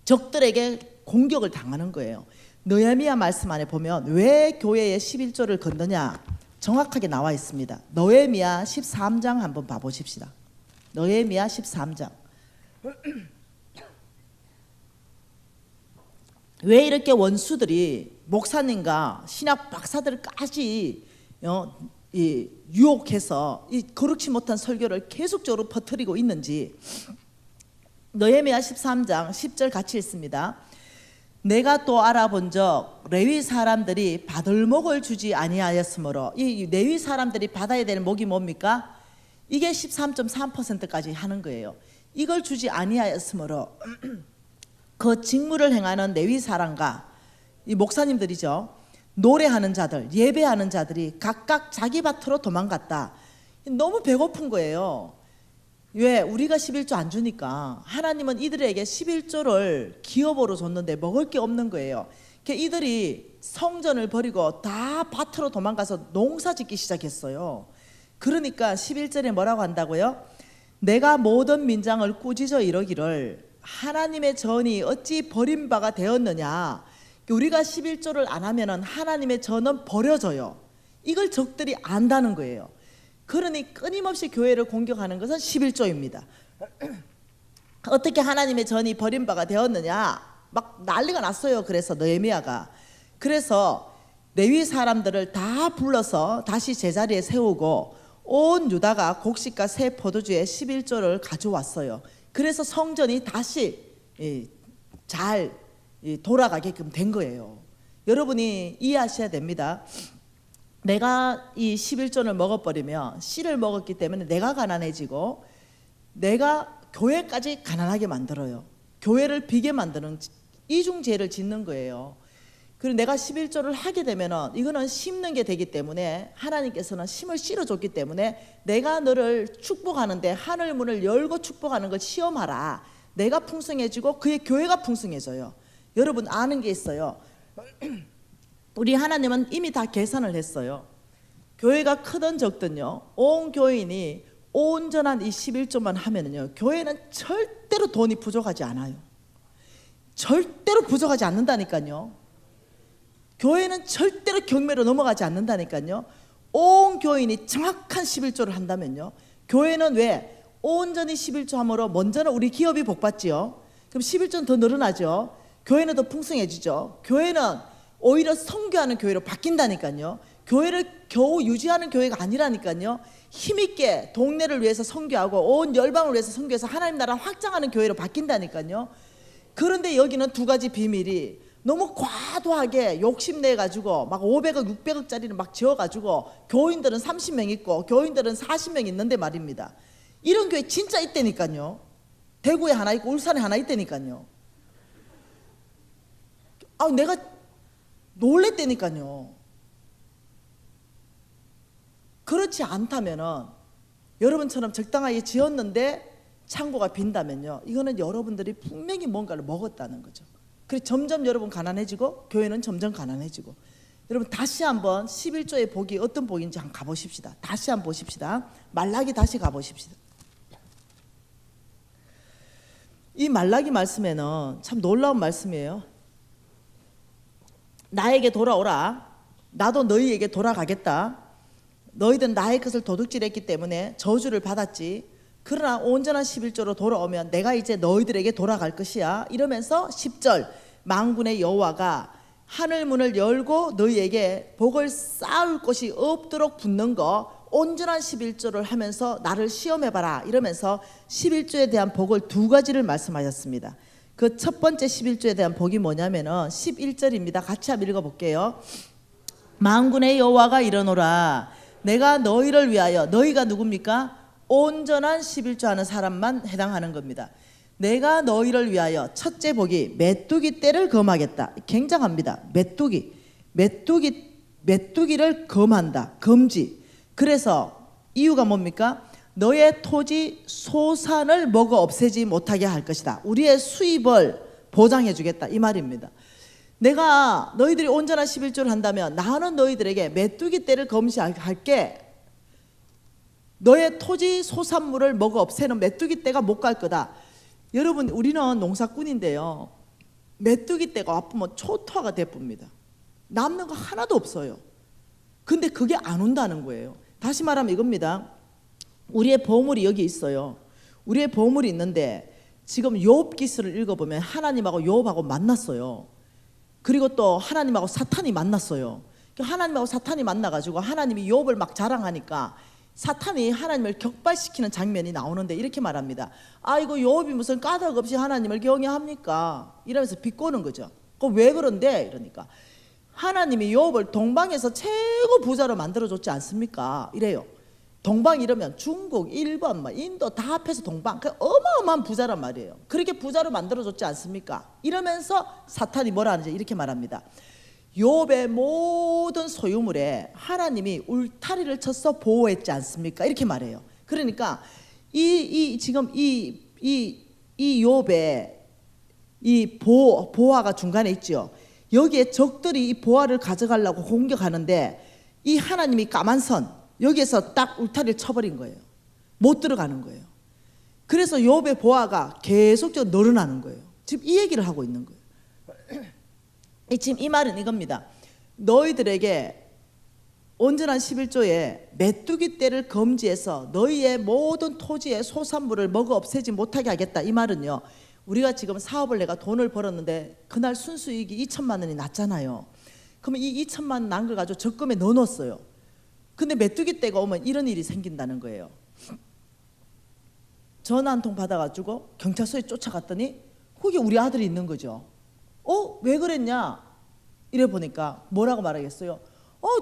적들에게 공격을 당하는 거예요. 느헤미야 말씀 안에 보면 왜 교회에 11조를 건느냐 정확하게 나와 있습니다. 느헤미야 13장 한번 봐보십시다. 느헤미야 13장. 왜 이렇게 원수들이 목사님과 신학 박사들까지 유혹해서 이 거룩치 못한 설교를 계속적으로 퍼뜨리고 있는지 느헤미야 13장 10절 같이 읽습니다. 내가 또 알아본적 레위 사람들이 받을 목을 주지 아니하였으므로 이 레위 사람들이 받아야 되는 목이 뭡니까? 이게 13.3%까지 하는 거예요. 이걸 주지 아니하였으므로 그 직무를 행하는 레위 사람과 이 목사님들이죠. 노래하는 자들, 예배하는 자들이 각각 자기 밭으로 도망갔다. 너무 배고픈 거예요. 왜? 우리가 11조 안 주니까 하나님은 이들에게 11조를 기업으로 줬는데 먹을 게 없는 거예요. 이들이 성전을 버리고 다 밭으로 도망가서 농사 짓기 시작했어요. 그러니까 11절에 뭐라고 한다고요? 내가 모든 민장을 꾸짖어 이러기를 하나님의 전이 어찌 버림바가 되었느냐. 우리가 11조를 안 하면은 하나님의 전은 버려져요. 이걸 적들이 안다는 거예요. 그러니 끊임없이 교회를 공격하는 것은 11조입니다. 어떻게 하나님의 전이 버림바가 되었느냐 막 난리가 났어요. 그래서 느헤미야가 그래서 레위 사람들을 다 불러서 다시 제자리에 세우고 온 유다가 곡식과 새 포도주의 11조를 가져왔어요. 그래서 성전이 다시 잘 돌아가게끔 된 거예요. 여러분이 이해하셔야 됩니다. 내가 이 11조를 먹어버리면 씨를 먹었기 때문에 내가 가난해지고 내가 교회까지 가난하게 만들어요. 교회를 비게 만드는 이중죄를 짓는 거예요. 그리고 내가 11조를 하게 되면 이거는 심는 게 되기 때문에 하나님께서는 심을 실어줬기 때문에 내가 너를 축복하는데 하늘 문을 열고 축복하는 걸 시험하라. 내가 풍성해지고 그의 교회가 풍성해져요. 여러분 아는 게 있어요. 우리 하나님은 이미 다 계산을 했어요. 교회가 크든 적든요 온 교인이 온전한 이 11조만 하면은요 교회는 절대로 돈이 부족하지 않아요. 절대로 부족하지 않는다니까요. 교회는 절대로 경매로 넘어가지 않는다니까요. 온 교인이 정확한 11조를 한다면요 교회는 왜? 온전히 11조 함으로 먼저는 우리 기업이 복받지요. 그럼 11조는 더 늘어나죠. 교회는 더 풍성해지죠. 교회는 오히려 선교하는 교회로 바뀐다니까요. 교회를 겨우 유지하는 교회가 아니라니까요. 힘있게 동네를 위해서 선교하고 온 열방을 위해서 선교해서 하나님 나라 확장하는 교회로 바뀐다니까요. 그런데 여기는 두 가지 비밀이 너무 과도하게 욕심내가지고 막 500억 600억짜리를 막 지어가지고 교인들은 30명 있고 교인들은 40명 있는데 말입니다. 이런 교회 진짜 있다니까요. 대구에 하나 있고 울산에 하나 있다니까요. 내가 놀랬다니까요. 그렇지 않다면은 여러분처럼 적당하게 지었는데 창고가 빈다면요 이거는 여러분들이 분명히 뭔가를 먹었다는 거죠. 그래서 점점 여러분 가난해지고 교회는 점점 가난해지고. 여러분 다시 한번 11조의 복이 어떤 복인지 한번 가보십시다. 다시 한번 보십시다. 말라기 다시 가보십시다. 이 말라기 말씀에는 참 놀라운 말씀이에요. 나에게 돌아오라. 나도 너희에게 돌아가겠다. 너희들은 나의 것을 도둑질했기 때문에 저주를 받았지. 그러나 온전한 11조로 돌아오면 내가 이제 너희들에게 돌아갈 것이야. 이러면서 10절 만군의 여호와가 하늘 문을 열고 너희에게 복을 쌓을 곳이 없도록 붙는 거 온전한 11조를 하면서 나를 시험해봐라. 이러면서 11조에 대한 복을 두 가지를 말씀하셨습니다. 그 첫 번째 11조에 대한 복이 뭐냐면은 11절입니다. 같이 한번 읽어볼게요. 만군의 여호와가 이르노라. 내가 너희를 위하여, 너희가 누굽니까? 온전한 11조 하는 사람만 해당하는 겁니다. 내가 너희를 위하여 첫째 복이 메뚜기 떼를 검하겠다. 굉장합니다. 메뚜기를 검한다. 금지. 그래서 이유가 뭡니까? 너의 토지 소산을 먹어 없애지 못하게 할 것이다. 우리의 수입을 보장해 주겠다 이 말입니다. 내가 너희들이 온전한 11조를 한다면 나는 너희들에게 메뚜기 떼를 금지할게. 너의 토지 소산물을 먹어 없애는 메뚜기 떼가 못 갈 거다. 여러분, 우리는 농사꾼인데요, 메뚜기 떼가 아프면 초토화가 돼쁩니다. 남는 거 하나도 없어요. 근데 그게 안 온다는 거예요. 다시 말하면 이겁니다. 우리의 보물이 여기 있어요. 우리의 보물이 있는데 지금 욥 기스를 읽어보면 하나님하고 욥하고 만났어요. 그리고 또 하나님하고 사탄이 만났어요. 하나님하고 사탄이 만나가지고 하나님이 욥을 막 자랑하니까 사탄이 하나님을 격발시키는 장면이 나오는데 이렇게 말합니다. 아이고, 욥이 무슨 까닭 없이 하나님을 경외합니까? 이러면서 비꼬는 거죠. 왜 그런데? 이러니까 하나님이 욥을 동방에서 최고 부자로 만들어줬지 않습니까? 이래요. 동방 이러면 중국, 일본, 인도 다 합해서 동방, 그 어마어마한 부자란 말이에요. 그렇게 부자로 만들어줬지 않습니까? 이러면서 사탄이 뭐라 하는지 이렇게 말합니다. 욥의 모든 소유물에 하나님이 울타리를 쳐서 보호했지 않습니까? 이렇게 말해요. 그러니까 지금 이 욥의 이 보화가 중간에 있죠. 여기에 적들이 이 보화를 가져가려고 공격하는데 이 하나님이 까만 선 여기에서 딱 울타리를 쳐버린 거예요. 못 들어가는 거예요. 그래서 욥의 보화가 계속적으로 늘어나는 거예요. 지금 이 얘기를 하고 있는 거예요. 지금 이 말은 이겁니다. 너희들에게 온전한 11조에 메뚜기 떼를 금지해서 너희의 모든 토지의 소산물을 먹어 없애지 못하게 하겠다. 이 말은요, 우리가 지금 사업을 내가 돈을 벌었는데 그날 순수이익이 2천만 원이 났잖아요. 그러면 이 2천만 원 난 걸 가지고 적금에 넣어놨어요. 근데 메뚜기 떼가 오면 이런 일이 생긴다는 거예요. 전화 한 통 받아가지고 경찰서에 쫓아갔더니 거기 우리 아들이 있는 거죠. 왜 그랬냐? 이래 보니까 뭐라고 말하겠어요?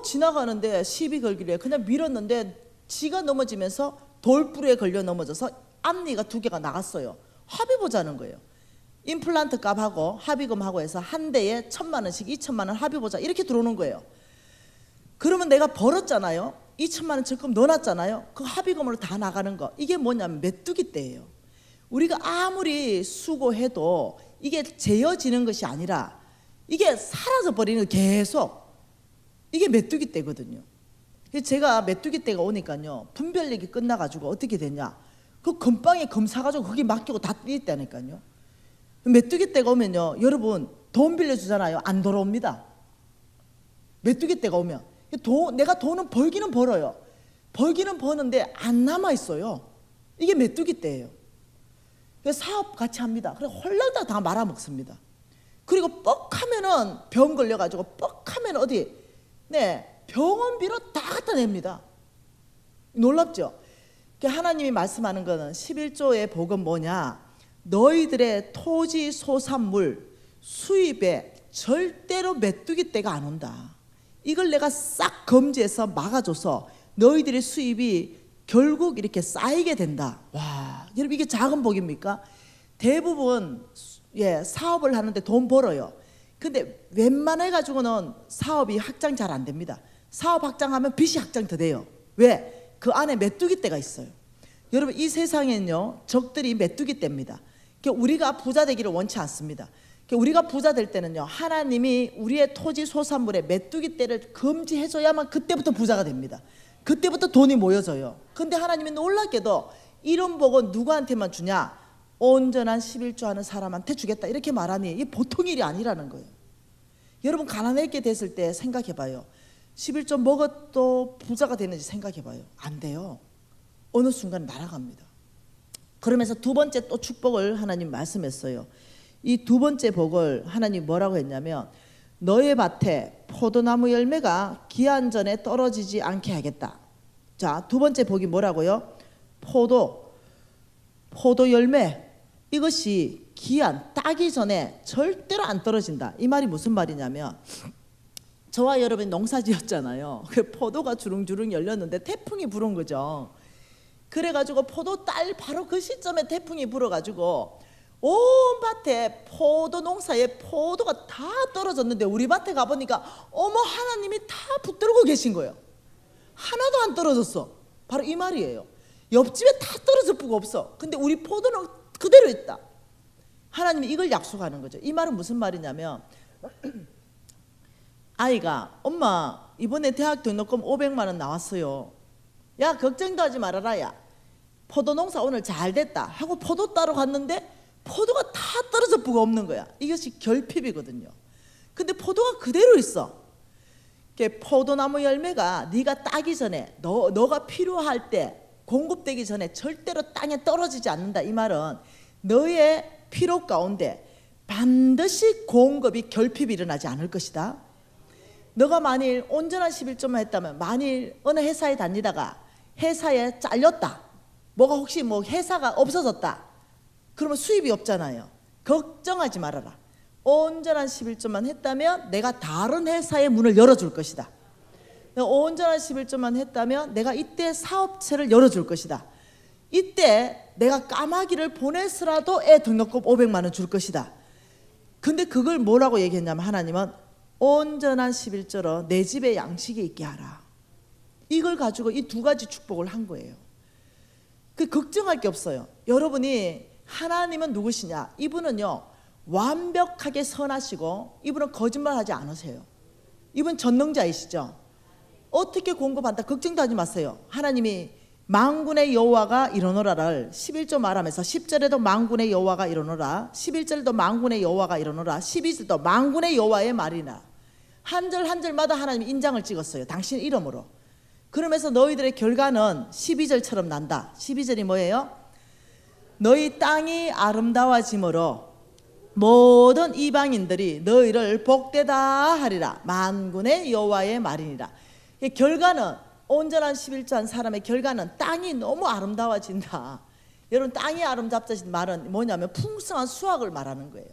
지나가는데 시비 걸길래 그냥 밀었는데 지가 넘어지면서 돌부리에 걸려 넘어져서 앞니가 2개가 나갔어요. 합의 보자는 거예요. 임플란트 값하고 합의금하고 해서 한 대에 1,000만 원씩 2천만 원 합의 보자 이렇게 들어오는 거예요. 그러면 내가 벌었잖아요. 2천만 원 적금 넣어놨잖아요. 그 합의금으로 다 나가는 거, 이게 뭐냐면 메뚜기 떼예요. 우리가 아무리 수고해도 이게 재어지는 것이 아니라 이게 사라져버리는, 계속 이게 메뚜기 떼거든요. 제가 메뚜기 떼가 오니까요, 분별력이 끝나가지고 어떻게 됐냐, 그 금방에 금 사가지고 거기 맡기고 다 뛰었다니까요. 메뚜기 떼가 오면요, 여러분 돈 빌려주잖아요. 안 돌아옵니다. 메뚜기 떼가 오면 내가 돈은 벌기는 벌어요. 벌기는 버는데 안 남아있어요. 이게 메뚜기 떼예요. 사업 같이 합니다. 그래 홀라당 다 말아먹습니다. 그리고 뻑하면은 병 걸려가지고 뻑하면 어디 병원비로 다 갖다 냅니다. 놀랍죠? 하나님이 말씀하는 거는 11조의 복은 뭐냐, 너희들의 토지 소산물 수입에 절대로 메뚜기 떼가 안 온다. 이걸 내가 싹 금지해서 막아줘서 너희들의 수입이 결국 이렇게 쌓이게 된다. 와, 여러분 이게 작은 복입니까? 대부분 사업을 하는데 돈 벌어요. 근데 웬만해 가지고는 사업이 확장 잘 안 됩니다. 사업 확장하면 빚이 확장 더 돼요. 왜? 그 안에 메뚜기 떼가 있어요. 여러분 이 세상에는요, 적들이 메뚜기 떼입니다. 우리가 부자 되기를 원치 않습니다. 우리가 부자 될 때는요, 하나님이 우리의 토지 소산물에 메뚜기 떼를 금지해줘야만 그때부터 부자가 됩니다. 그때부터 돈이 모여져요. 근데 하나님이 놀랍게도 이런 복은 누구한테만 주냐? 온전한 11조 하는 사람한테 주겠다 이렇게 말하니 이게 보통 일이 아니라는 거예요. 여러분 가난하게 됐을 때 생각해봐요. 11조 먹어도 부자가 되는지 생각해봐요. 안 돼요. 어느 순간 날아갑니다. 그러면서 두 번째 또 축복을 하나님 말씀했어요. 이 두 번째 복을 하나님 뭐라고 했냐면, 너의 밭에 포도나무 열매가 기한 전에 떨어지지 않게 하겠다. 자, 두 번째 복이 뭐라고요? 포도 열매, 이것이 기한 따기 전에 절대로 안 떨어진다. 이 말이 무슨 말이냐면, 저와 여러분이 농사 지었잖아요. 그 포도가 주릉주릉 열렸는데 태풍이 불은 거죠. 그래가지고 포도 딸 바로 그 시점에 태풍이 불어가지고 온 밭에 포도 농사에 포도가 다 떨어졌는데 우리 밭에 가보니까 어머, 하나님이 다 붙들고 계신 거예요. 하나도 안 떨어졌어. 바로 이 말이에요. 옆집에 다 떨어져 뿌고 없어. 근데 우리 포도는 그대로 있다. 하나님이 이걸 약속하는 거죠. 이 말은 무슨 말이냐면 아이가 엄마 이번에 대학 등록금 500만 원 나왔어요. 야 걱정도 하지 말아라. 야 포도 농사 오늘 잘 됐다 하고 포도 따러 갔는데 포도가 다 떨어져 뿌고 없는 거야. 이것이 결핍이거든요. 근데 포도가 그대로 있어. 포도나무 열매가 네가 따기 전에 너가 필요할 때 공급되기 전에 절대로 땅에 떨어지지 않는다. 이 말은 너의 필요 가운데 반드시 공급이 결핍이 일어나지 않을 것이다. 너가 만일 온전한 11조만 했다면 만일 어느 회사에 다니다가 회사에 잘렸다. 뭐가 혹시 뭐 회사가 없어졌다. 그러면 수입이 없잖아요. 걱정하지 말아라. 온전한 11조만 했다면 내가 다른 회사의 문을 열어줄 것이다. 온전한 11조만 했다면 내가 이때 사업체를 열어줄 것이다. 이때 내가 까마귀를 보내서라도 애 등록금 500만 원 줄 것이다. 근데 그걸 뭐라고 얘기했냐면 하나님은 온전한 11조로 내 집에 양식이 있게 하라. 이걸 가지고 이 두 가지 축복을 한 거예요. 그 걱정할 게 없어요. 여러분이 하나님은 누구시냐? 이분은요 완벽하게 선하시고 이분은 거짓말하지 않으세요. 이분 전능자이시죠. 어떻게 공급한다 걱정도 하지 마세요. 하나님이 만군의 여호와가 이르노라를 11조 말하면서 10절에도 만군의 여호와가 이르노라, 11절에도 만군의 여호와가 이르노라, 12절도 만군의 여호와의 말이나 한 절 한 절마다 하나님이 인장을 찍었어요. 당신 이름으로. 그러면서 너희들의 결과는 12절처럼 난다. 12절이 뭐예요? 너희 땅이 아름다워짐으로 모든 이방인들이 너희를 복되다 하리라. 만군의 여호와의 말이니라. 결과는 온전한 11조 한 사람의 결과는 땅이 너무 아름다워진다. 여러분 땅이 아름답다는 말은 뭐냐면 풍성한 수확을 말하는 거예요.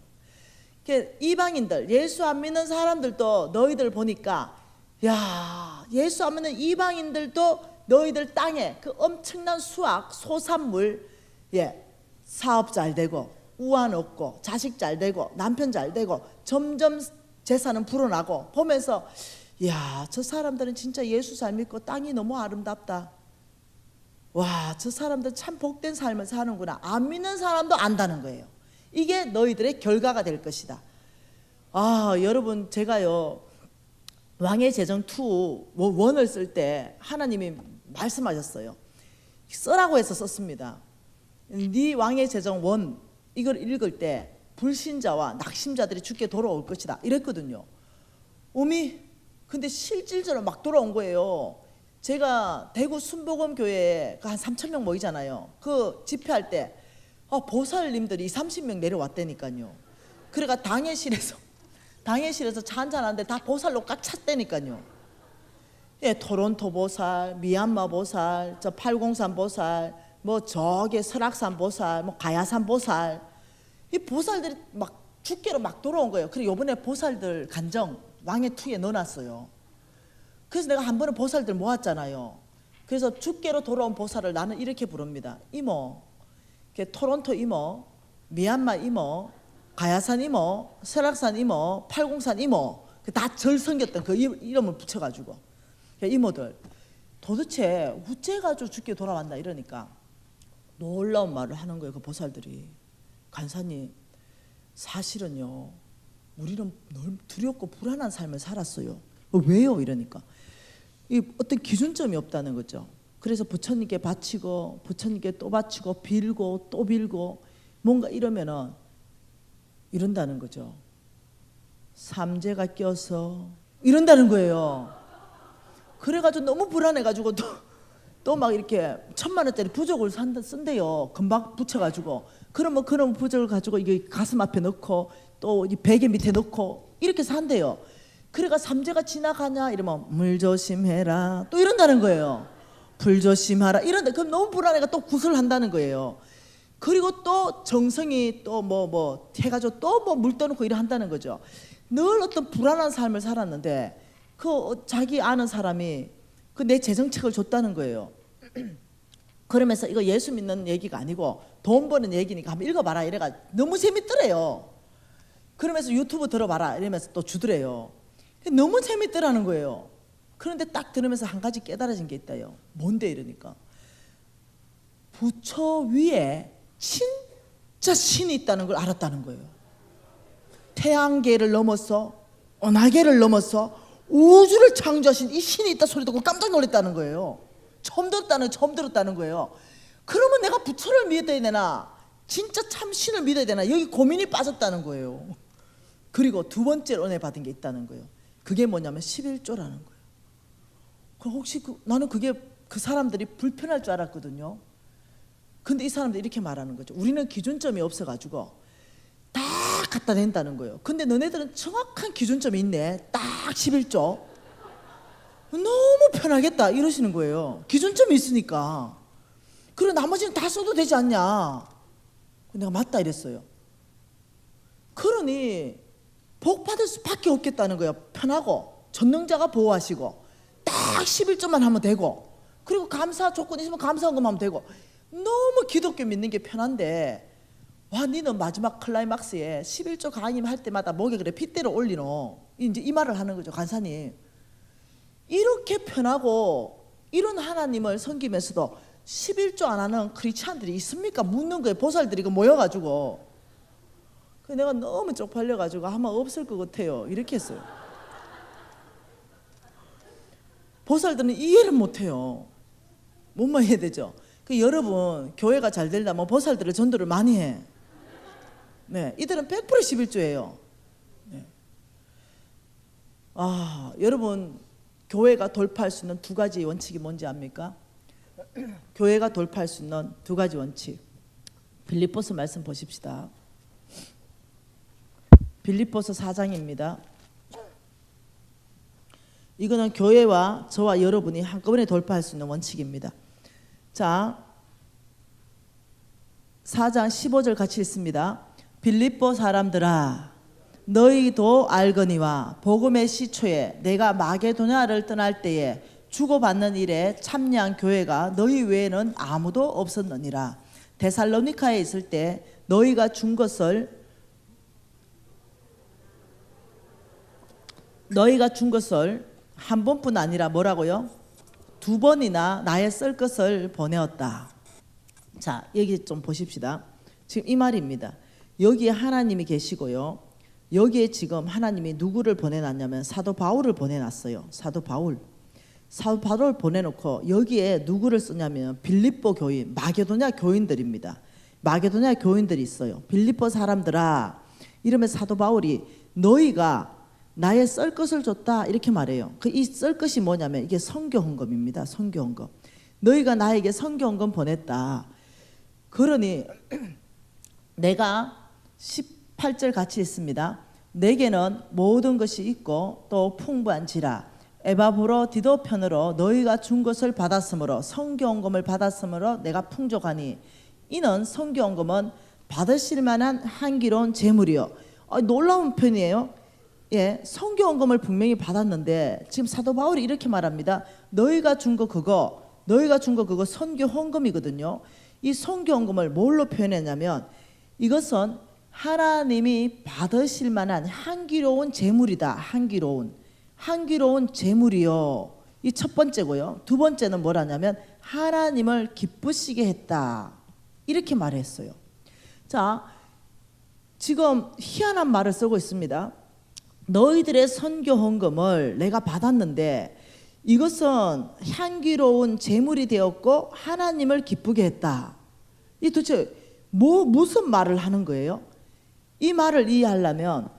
이방인들 예수 안 믿는 사람들도 너희들 보니까 야 예수 안 믿는 이방인들도 너희들 땅에 그 엄청난 수확 소산물 사업 잘 되고 우환 없고 자식 잘 되고 남편 잘 되고 점점 재산은 불어나고 보면서 야, 저 사람들은 진짜 예수 잘 믿고 땅이 너무 아름답다. 와, 저 사람들 참 복된 삶을 사는구나. 안 믿는 사람도 안다는 거예요. 이게 너희들의 결과가 될 것이다. 아, 여러분 제가요 왕의 제정 1을 쓸 때 하나님이 말씀하셨어요. 쓰라고 해서 썼습니다. 네 왕의 제정 1 이걸 읽을 때 불신자와 낙심자들이 죽게 돌아올 것이다 이랬거든요. 근데 실질적으로 막 돌아온 거예요. 제가 대구 순복음교회에 한 3,000명 모이잖아요. 그 집회할 때 보살님들이 30명 내려왔다니까요. 그러니까 당회실에서 차 한잔하는데 다 보살로 꽉 찼다니까요. 토론토 보살, 미얀마 보살, 저 803 보살, 뭐 저기 설악산 보살, 뭐 가야산 보살, 이 보살들이 막 죽게로 막 돌아온 거예요. 그리고 이번에 보살들 간정 왕의 투에 넣어놨어요. 그래서 내가 한 번은 보살들 모았잖아요. 그래서 죽게로 돌아온 보살을 나는 이렇게 부릅니다. 이모, 토론토 이모, 미얀마 이모, 가야산 이모, 설악산 이모, 803 이모, 다 절 섬겼던 그 이름을 붙여가지고 이모들 도대체 어째가지고 죽게 돌아왔나 이러니까 놀라운 말을 하는 거예요. 그 보살들이. 간사님 사실은요 우리는 너무 두렵고 불안한 삶을 살았어요. 왜요? 이러니까 이 어떤 기준점이 없다는 거죠. 그래서 부처님께 바치고 부처님께 또 바치고 빌고 또 빌고 뭔가 이러면은 이런다는 거죠. 삼재가 껴서 이런다는 거예요. 그래가지고 너무 불안해가지고 또 막 이렇게 1,000만 원짜리 부적을 쓴대요. 금방 붙여가지고 그러면 그런 부적을 가지고 이게 가슴 앞에 넣고 또 이 베개 밑에 넣고 이렇게 산대요. 그래가 삼재가 지나가냐 이러면 물 조심해라 또 이런다는 거예요. 불 조심하라 이런데 그럼 너무 불안해가 또 구슬한다는 거예요. 그리고 또 정성이 또 뭐 해가지고 또 뭐 물 떠놓고 이래 한다는 거죠. 늘 어떤 불안한 삶을 살았는데 그 자기 아는 사람이 그 내 재정책을 줬다는 거예요. 그러면서 이거 예수 믿는 얘기가 아니고 돈 버는 얘기니까 한번 읽어봐라 이래가 너무 재밌더래요. 그러면서 유튜브 들어봐라 이러면서 또 주더래요. 너무 재밌더라는 거예요. 그런데 딱 들으면서 한 가지 깨달아진 게 있다요. 뭔데 이러니까 부처 위에 진짜 신이 있다는 걸 알았다는 거예요. 태양계를 넘어서 은하계를 넘어서 우주를 창조하신 이 신이 있다 소리 듣고 깜짝 놀랐다는 거예요. 처음 들었다는 거예요. 그러면 내가 부처를 믿어야 되나 진짜 참 신을 믿어야 되나 여기 고민이 빠졌다는 거예요. 그리고 두 번째로 은혜 받은 게 있다는 거예요. 그게 뭐냐면 11조라는 거예요. 그럼 혹시 나는 그게 그 사람들이 불편할 줄 알았거든요. 근데 이 사람들이 이렇게 말하는 거죠. 우리는 기준점이 없어가지고 다 갖다 댄다는 거예요. 근데 너네들은 정확한 기준점이 있네. 딱 11조. 너무 편하겠다 이러시는 거예요. 기준점이 있으니까. 그리고 나머지는 다 써도 되지 않냐. 내가 맞다 이랬어요. 그러니 복 받을 수밖에 없겠다는 거예요. 편하고 전능자가 보호하시고 딱 11조만 하면 되고 그리고 감사 조건 있으면 감사한 것만 하면 되고 너무 기독교 믿는 게 편한데 와 니는 마지막 클라이막스에 11조 강의할 때마다 목에 그래 핏대를 올리노 이제 이 말을 하는 거죠. 간사님 이렇게 편하고 이런 하나님을 섬기면서도 11조 안 하는 크리스찬들이 있습니까? 묻는 거예요. 보살들이 모여가지고 내가 너무 쪽팔려가지고 아마 없을 것 같아요 이렇게 했어요. 보살들은 이해를 못해요. 뭔 해야 되죠? 여러분 교회가 잘 되려면 보살들을 전도를 많이 해. 네, 이들은 100% 11조예요. 네. 여러분 교회가 돌파할 수 있는 두 가지 원칙이 뭔지 압니까? 교회가 돌파할 수 있는 두 가지 원칙. 빌립보서 말씀 보십시다. 빌립보서 4장입니다. 이거는 교회와 저와 여러분이 한꺼번에 돌파할 수 있는 원칙입니다. 자, 4장 15절 같이 읽습니다. 빌립보 사람들아 너희도 알거니와 복음의 시초에 내가 마게도냐를 떠날 때에 주고받는 일에 참여한 교회가 너희 외에는 아무도 없었느니라. 데살로니카에 있을 때 너희가 준 것을 한 번뿐 아니라 뭐라고요? 두 번이나 나의 쓸 것을 보내었다. 자, 여기 좀 보십시다. 지금 이 말입니다. 여기에 하나님이 계시고요. 여기에 지금 하나님이 누구를 보내놨냐면 사도 바울을 보내놨어요. 사도 바울을 보내놓고 여기에 누구를 쓰냐면 빌립보 교인, 마게도냐 교인들입니다. 마게도냐 교인들이 있어요. 빌립보 사람들아 이러면 사도 바울이 너희가 나의 썰 것을 줬다 이렇게 말해요. 이 썰 것이 뭐냐면 이게 선교 헌금입니다. 선교 헌금. 너희가 나에게 선교 헌금 보냈다. 그러니 내가 18절 같이 있습니다. 내게는 모든 것이 있고 또 풍부한지라 에바브로디도 편으로 너희가 준 것을 받았으므로 선교 헌금을 받았으므로 내가 풍족하니 이는 선교 헌금은 받으실 만한 한기로운 재물이요. 놀라운 편이에요. 예, 선교 헌금을 분명히 받았는데 지금 사도 바울이 이렇게 말합니다. 너희가 준 거 그거 선교 헌금이거든요. 이 선교 헌금을 뭘로 표현했냐면 이것은 하나님이 받으실 만한 향기로운 재물이다. 향기로운 재물이요. 이 첫 번째고요. 두 번째는 뭐라냐면 하나님을 기쁘시게 했다. 이렇게 말했어요. 자, 지금 희한한 말을 쓰고 있습니다. 너희들의 선교 헌금을 내가 받았는데 이것은 향기로운 재물이 되었고 하나님을 기쁘게 했다. 이 도대체 무슨 말을 하는 거예요? 이 말을 이해하려면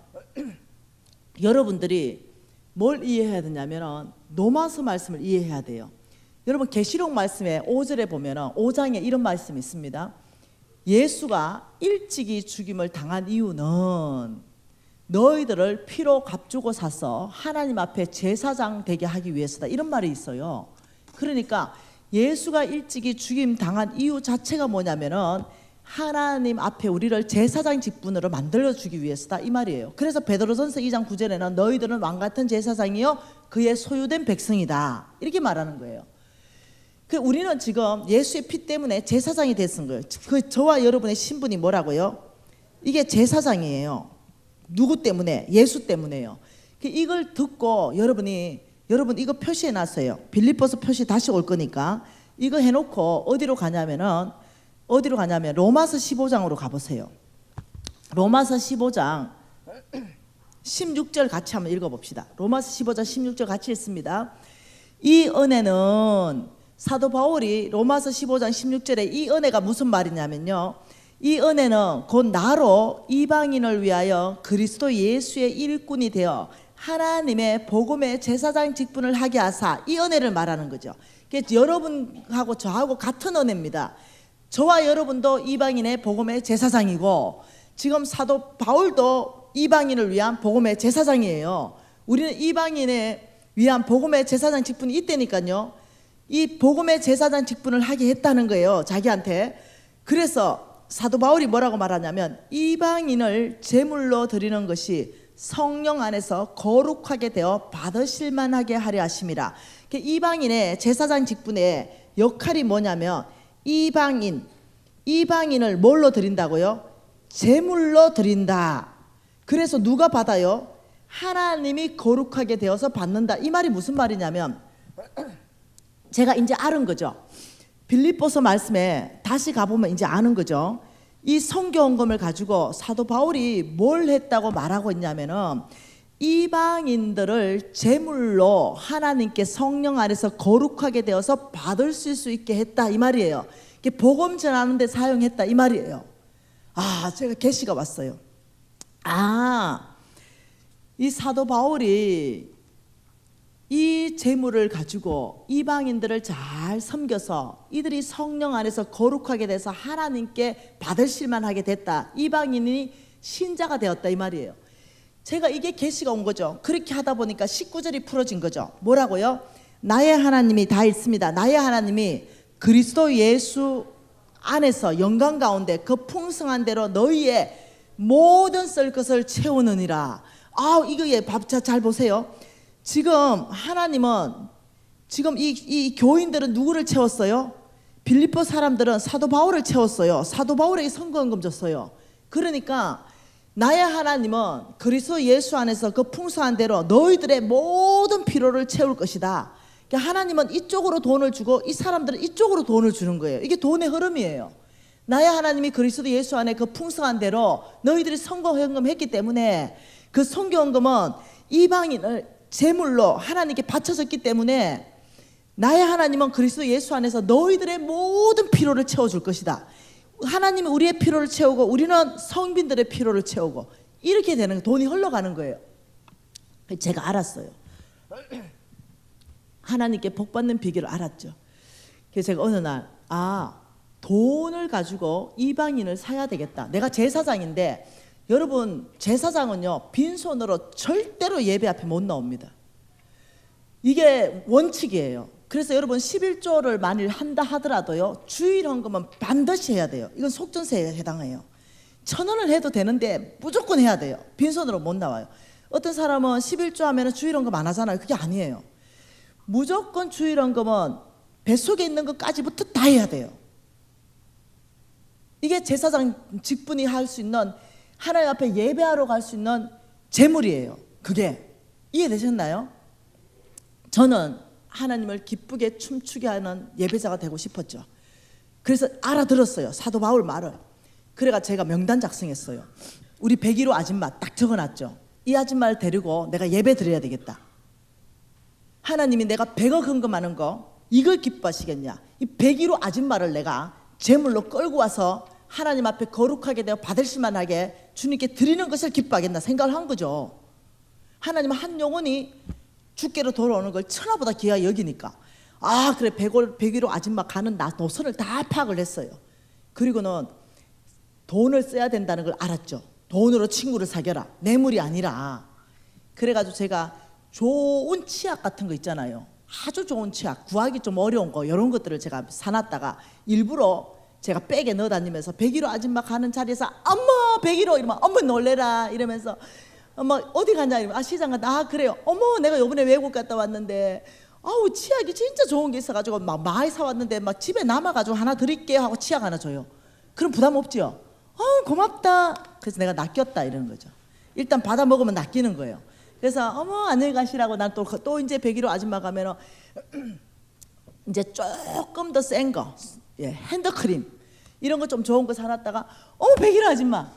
여러분들이 뭘 이해해야 되냐면 노마서 말씀을 이해해야 돼요. 여러분 계시록 말씀에 5절에 보면 5장에 이런 말씀이 있습니다. 예수가 일찍이 죽임을 당한 이유는 너희들을 피로 값주고 사서 하나님 앞에 제사장 되게 하기 위해서다. 이런 말이 있어요. 그러니까 예수가 일찍이 죽임 당한 이유 자체가 뭐냐면은 하나님 앞에 우리를 제사장 직분으로 만들어주기 위해서다 이 말이에요. 그래서 베드로전서 2장 9절에는 너희들은 왕같은 제사장이요 그의 소유된 백성이다 이렇게 말하는 거예요. 우리는 지금 예수의 피 때문에 제사장이 됐은 거예요. 저와 여러분의 신분이 뭐라고요? 이게 제사장이에요. 누구 때문에? 예수 때문에요. 이걸 듣고 여러분이 여러분 이거 표시해 놨어요. 빌립보서 표시 다시 올 거니까 이거 해놓고 어디로 가냐면 로마서 15장으로 가보세요. 로마서 15장 16절 같이 한번 읽어봅시다. 로마서 15장 16절 같이 읽습니다. 이 은혜는 사도 바울이 로마서 15장 16절에 이 은혜가 무슨 말이냐면요, 이 은혜는 곧 나로 이방인을 위하여 그리스도 예수의 일꾼이 되어 하나님의 복음의 제사장 직분을 하게 하사, 이 은혜를 말하는 거죠. 여러분하고 저하고 같은 은혜입니다. 저와 여러분도 이방인의 복음의 제사장이고, 지금 사도 바울도 이방인을 위한 복음의 제사장이에요. 우리는 이방인에 위한 복음의 제사장 직분이 있다니까요. 이 복음의 제사장 직분을 하게 했다는 거예요, 자기한테. 그래서 사도 바울이 뭐라고 말하냐면, 이방인을 제물로 드리는 것이 성령 안에서 거룩하게 되어 받으실 만하게 하려 하심이라. 이방인의 제사장 직분의 역할이 뭐냐면, 이방인을 뭘로 드린다고요? 제물로 드린다. 그래서 누가 받아요? 하나님이 거룩하게 되어서 받는다. 이 말이 무슨 말이냐면, 제가 이제 아는 거죠. 빌립보서 말씀에 다시 가보면 이제 아는 거죠. 이 성경언금을 가지고 사도 바울이 뭘 했다고 말하고 있냐면은, 이방인들을 제물로 하나님께 성령 안에서 거룩하게 되어서 받을 수 있게 했다, 이 말이에요. 복음 전하는 데 사용했다, 이 말이에요. 제가 계시가 왔어요. 이 사도 바울이 이 제물을 가지고 이방인들을 잘 섬겨서 이들이 성령 안에서 거룩하게 돼서 하나님께 받으실 만하게 됐다, 이방인이 신자가 되었다, 이 말이에요. 제가 이게 계시가 온 거죠. 그렇게 하다 보니까 19절이 풀어진 거죠. 뭐라고요? 나의 하나님이 다 있습니다. 나의 하나님이 그리스도 예수 안에서 영광 가운데 그 풍성한 대로 너희의 모든 썰 것을 채우느니라. 이거 밥 잘 보세요. 지금 하나님은, 지금 이 교인들은 누구를 채웠어요? 빌립보 사람들은 사도 바울을 채웠어요. 사도 바울에게 선거헌금 줬어요. 그러니까 나의 하나님은 그리스도 예수 안에서 그 풍성한 대로 너희들의 모든 필요를 채울 것이다. 그러니까 하나님은 이쪽으로 돈을 주고 이 사람들은 이쪽으로 돈을 주는 거예요. 이게 돈의 흐름이에요. 나의 하나님이 그리스도 예수 안에 그 풍성한 대로 너희들이 선거헌금 했기 때문에, 그 선거헌금은 이방인을 제물로 하나님께 바쳐졌기 때문에, 나의 하나님은 그리스도 예수 안에서 너희들의 모든 필요를 채워줄 것이다. 하나님이 우리의 필요를 채우고 우리는 성빈들의 필요를 채우고, 이렇게 되는 거예요. 돈이 흘러가는 거예요. 제가 알았어요. 하나님께 복받는 비결을 알았죠. 그래서 제가 어느 날 돈을 가지고 이방인을 사야 되겠다. 내가 제사장인데, 여러분 제사장은요 빈손으로 절대로 예배 앞에 못 나옵니다. 이게 원칙이에요. 그래서 여러분 11조를 만일 한다 하더라도요, 주일 헌금은 반드시 해야 돼요. 이건 속전세에 해당해요. 1,000원을 해도 되는데 무조건 해야 돼요. 빈손으로 못 나와요. 어떤 사람은 11조 하면 주일 헌금 안 하잖아요. 그게 아니에요. 무조건 주일 헌금은 뱃속에 있는 것까지부터 다 해야 돼요. 이게 제사장 직분이 할 수 있는, 하나님 앞에 예배하러 갈 수 있는 제물이에요. 그게 이해되셨나요? 저는 하나님을 기쁘게 춤추게 하는 예배자가 되고 싶었죠. 그래서 알아들었어요, 사도 바울 말을. 그래가 제가 명단 작성했어요. 우리 101호 아줌마 딱 적어놨죠. 이 아줌마를 데리고 내가 예배 드려야 되겠다. 하나님이 내가 100억 헌금하는 거 이걸 기뻐하시겠냐. 이 101호 아줌마를 내가 제물로 끌고 와서 하나님 앞에 거룩하게 되어 받으실 만하게 주님께 드리는 것을 기뻐하겠나 생각을 한 거죠. 하나님은 한 영혼이 주께로 돌아오는 걸 천하보다 귀하게 여기니까, 그래 101호 아줌마 가는 노선을 다 파악을 했어요. 그리고는 돈을 써야 된다는 걸 알았죠. 돈으로 친구를 사겨라, 뇌물이 아니라. 그래가지고 제가 좋은 치약 같은 거 있잖아요. 아주 좋은 치약, 구하기 좀 어려운 거, 이런 것들을 제가 사놨다가 일부러 제가 백에 넣어 다니면서 101호 아줌마 가는 자리에서 어머 101호 이러면 어머 놀래라 이러면서, 어머 어디 가냐 이러면 시장 갔다. 그래요. 어머 내가 요번에 외국 갔다 왔는데 치약이 진짜 좋은 게 있어가지고 막 많이 사왔는데 막 집에 남아가지고 하나 드릴게요 하고 치약 하나 줘요. 그럼 부담 없죠. 고맙다. 그래서 내가 낚였다 이러는 거죠. 일단 받아 먹으면 낚이는 거예요. 그래서 어머 안녕히 가시라고 난 또 이제 101호 아줌마 가면은 이제 조금 더 센 거, 예, 핸드크림 이런 거 좀 좋은 거 사놨다가 어머 101호 아줌마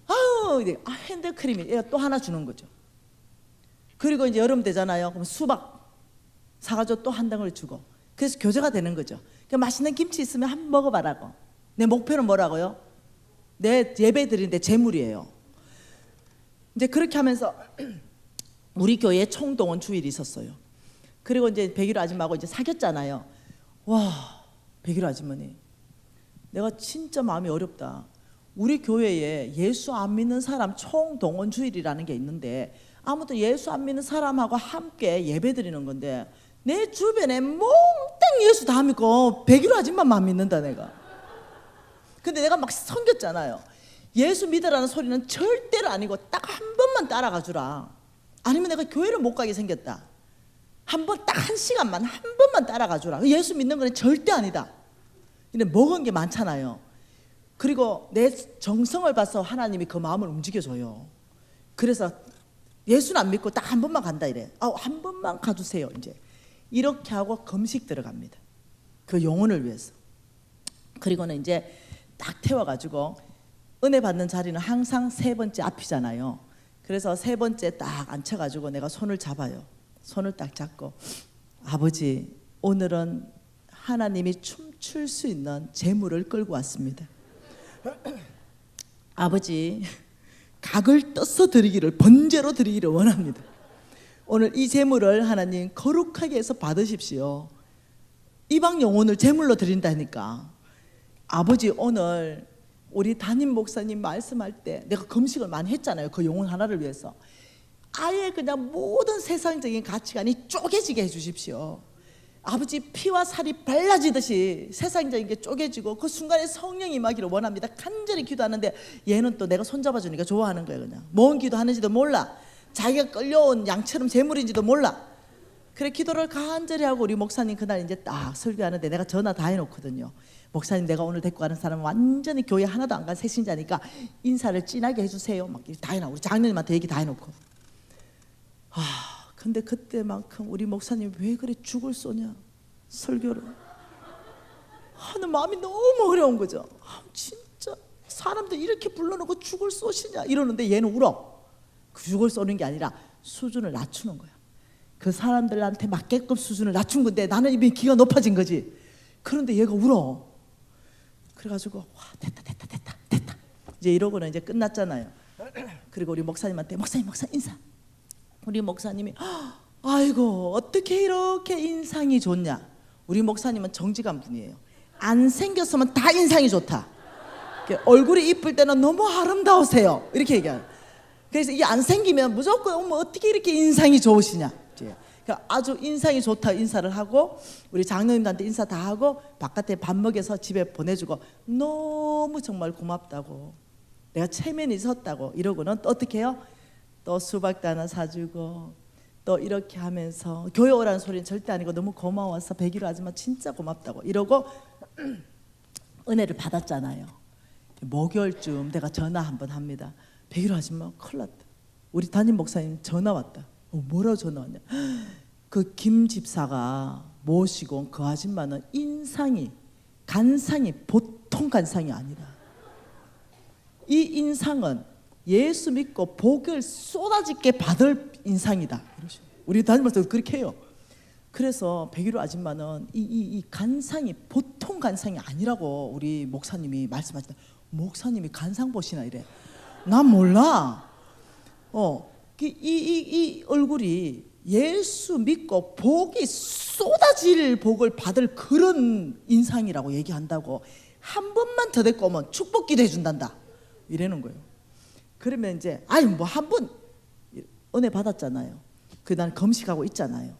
아우 이제 핸드크림이 또 하나 주는 거죠. 그리고 이제 여름 되잖아요. 그럼 수박 사가지고 또 한 덩을 주고 그래서 교제가 되는 거죠. 그러니까 맛있는 김치 있으면 한번 먹어봐라고. 내 목표는 뭐라고요? 내 예배 드리는데 재물이에요. 이제 그렇게 하면서 우리 교회에 총동원 주일이 있었어요. 그리고 이제 101호 아줌마하고 이제 사귀었잖아요. 와 101호 아줌마니 내가 진짜 마음이 어렵다. 우리 교회에 예수 안 믿는 사람 총동원 주일이라는 게 있는데 아무튼 예수 안 믿는 사람하고 함께 예배 드리는 건데 내 주변에 몽땅 예수 다 믿고 101호 아줌마만 믿는다 내가. 근데 내가 막 섬겼잖아요. 예수 믿으라는 소리는 절대로 아니고 딱 한 번만 따라가 주라. 아니면 내가 교회를 못 가게 생겼다. 한 번 딱 1시간만 한 번만 따라가 주라. 예수 믿는 건 절대 아니다. 근데 먹은 게 많잖아요. 그리고 내 정성을 봐서 하나님이 그 마음을 움직여줘요. 그래서 예수는 안 믿고 딱 한 번만 간다 이래. 한 번만 가주세요. 이제 이렇게 하고 금식 들어갑니다. 그 영혼을 위해서. 그리고는 이제 딱 태워가지고 은혜 받는 자리는 항상 3번째 앞이잖아요. 그래서 3번째 딱 앉혀가지고 내가 손을 잡아요. 손을 딱 잡고 아버지 오늘은 하나님이 춤출 수 있는 재물을 끌고 왔습니다. 아버지 각을 떠서 드리기를 번제로 드리기를 원합니다. 오늘 이 재물을 하나님 거룩하게 해서 받으십시오. 이방 영혼을 재물로 드린다니까. 아버지 오늘 우리 담임 목사님 말씀할 때 내가 금식을 많이 했잖아요. 그 영혼 하나를 위해서. 아예 그냥 모든 세상적인 가치관이 쪼개지게 해주십시오. 아버지 피와 살이 발라지듯이 세상적인 게 쪼개지고 그 순간에 성령이 임하기를 원합니다. 간절히 기도하는데 얘는 또 내가 손잡아주니까 좋아하는 거예요. 그냥 뭔 기도하는지도 몰라. 자기가 끌려온 양처럼 재물인지도 몰라. 그래 기도를 간절히 하고 우리 목사님 그날 이제 딱 설교하는데 내가 전화 다 해놓거든요. 목사님 내가 오늘 데리고 가는 사람은 완전히 교회 하나도 안 간 새신자니까 인사를 진하게 해주세요. 막 다 해놔. 우리 장로님한테 얘기 다 해놓고. 근데 그때만큼 우리 목사님 왜 그래 죽을 쏘냐 설교를 하는 마음이 너무 어려운 거죠. 진짜 사람들 이렇게 불러놓고 죽을 쏘시냐 이러는데 얘는 울어. 그 죽을 쏘는 게 아니라 수준을 낮추는 거야. 그 사람들한테 맞게끔 수준을 낮춘 건데 나는 이미 기가 높아진 거지. 그런데 얘가 울어. 그래가지고 와 됐다 이제 이러고는 이제 끝났잖아요. 그리고 우리 목사님한테 목사님 인사. 우리 목사님이 아이고 어떻게 이렇게 인상이 좋냐. 우리 목사님은 정직한 분이에요. 안 생겼으면 다 인상이 좋다. 얼굴이 이쁠 때는 너무 아름다우세요 이렇게 얘기해요. 그래서 이게 안 생기면 무조건 어머 어떻게 이렇게 인상이 좋으시냐. 그러니까 아주 인상이 좋다 인사를 하고 우리 장로님들한테 인사 다 하고 바깥에 밥 먹여서 집에 보내주고 너무 정말 고맙다고 내가 체면이 섰다고 이러고는 또 어떻게 해요? 또 수박도 하나 사주고 또 이렇게 하면서 교회 오라는 소리는 절대 아니고 너무 고마워서 101호 아줌마 진짜 고맙다고 이러고 은혜를 받았잖아요. 목요일쯤 내가 전화 한번 합니다. 101호 아줌마 큰일 났다. 우리 담임 목사님 전화 왔다. 뭐라고 전화 왔냐. 그 김 집사가 모시고 온 그 아줌마는 인상이 간상이 보통 간상이 아니다. 이 인상은 예수 믿고 복을 쏟아지게 받을 인상이다. 우리 담임 목사도 그렇게 해요. 그래서 101호 아줌마는 이 간상이 보통 간상이 아니라고 우리 목사님이 말씀하시다. 목사님이 간상 보시나 이래. 난 몰라. 이 얼굴이 예수 믿고 복이 쏟아질 복을 받을 그런 인상이라고 얘기한다고. 한 번만 더 데리고 오면 축복기도 해준단다 이러는 거예요. 그러면 이제 뭐 한 번 은혜 받았잖아요. 난 금식하고 있잖아요.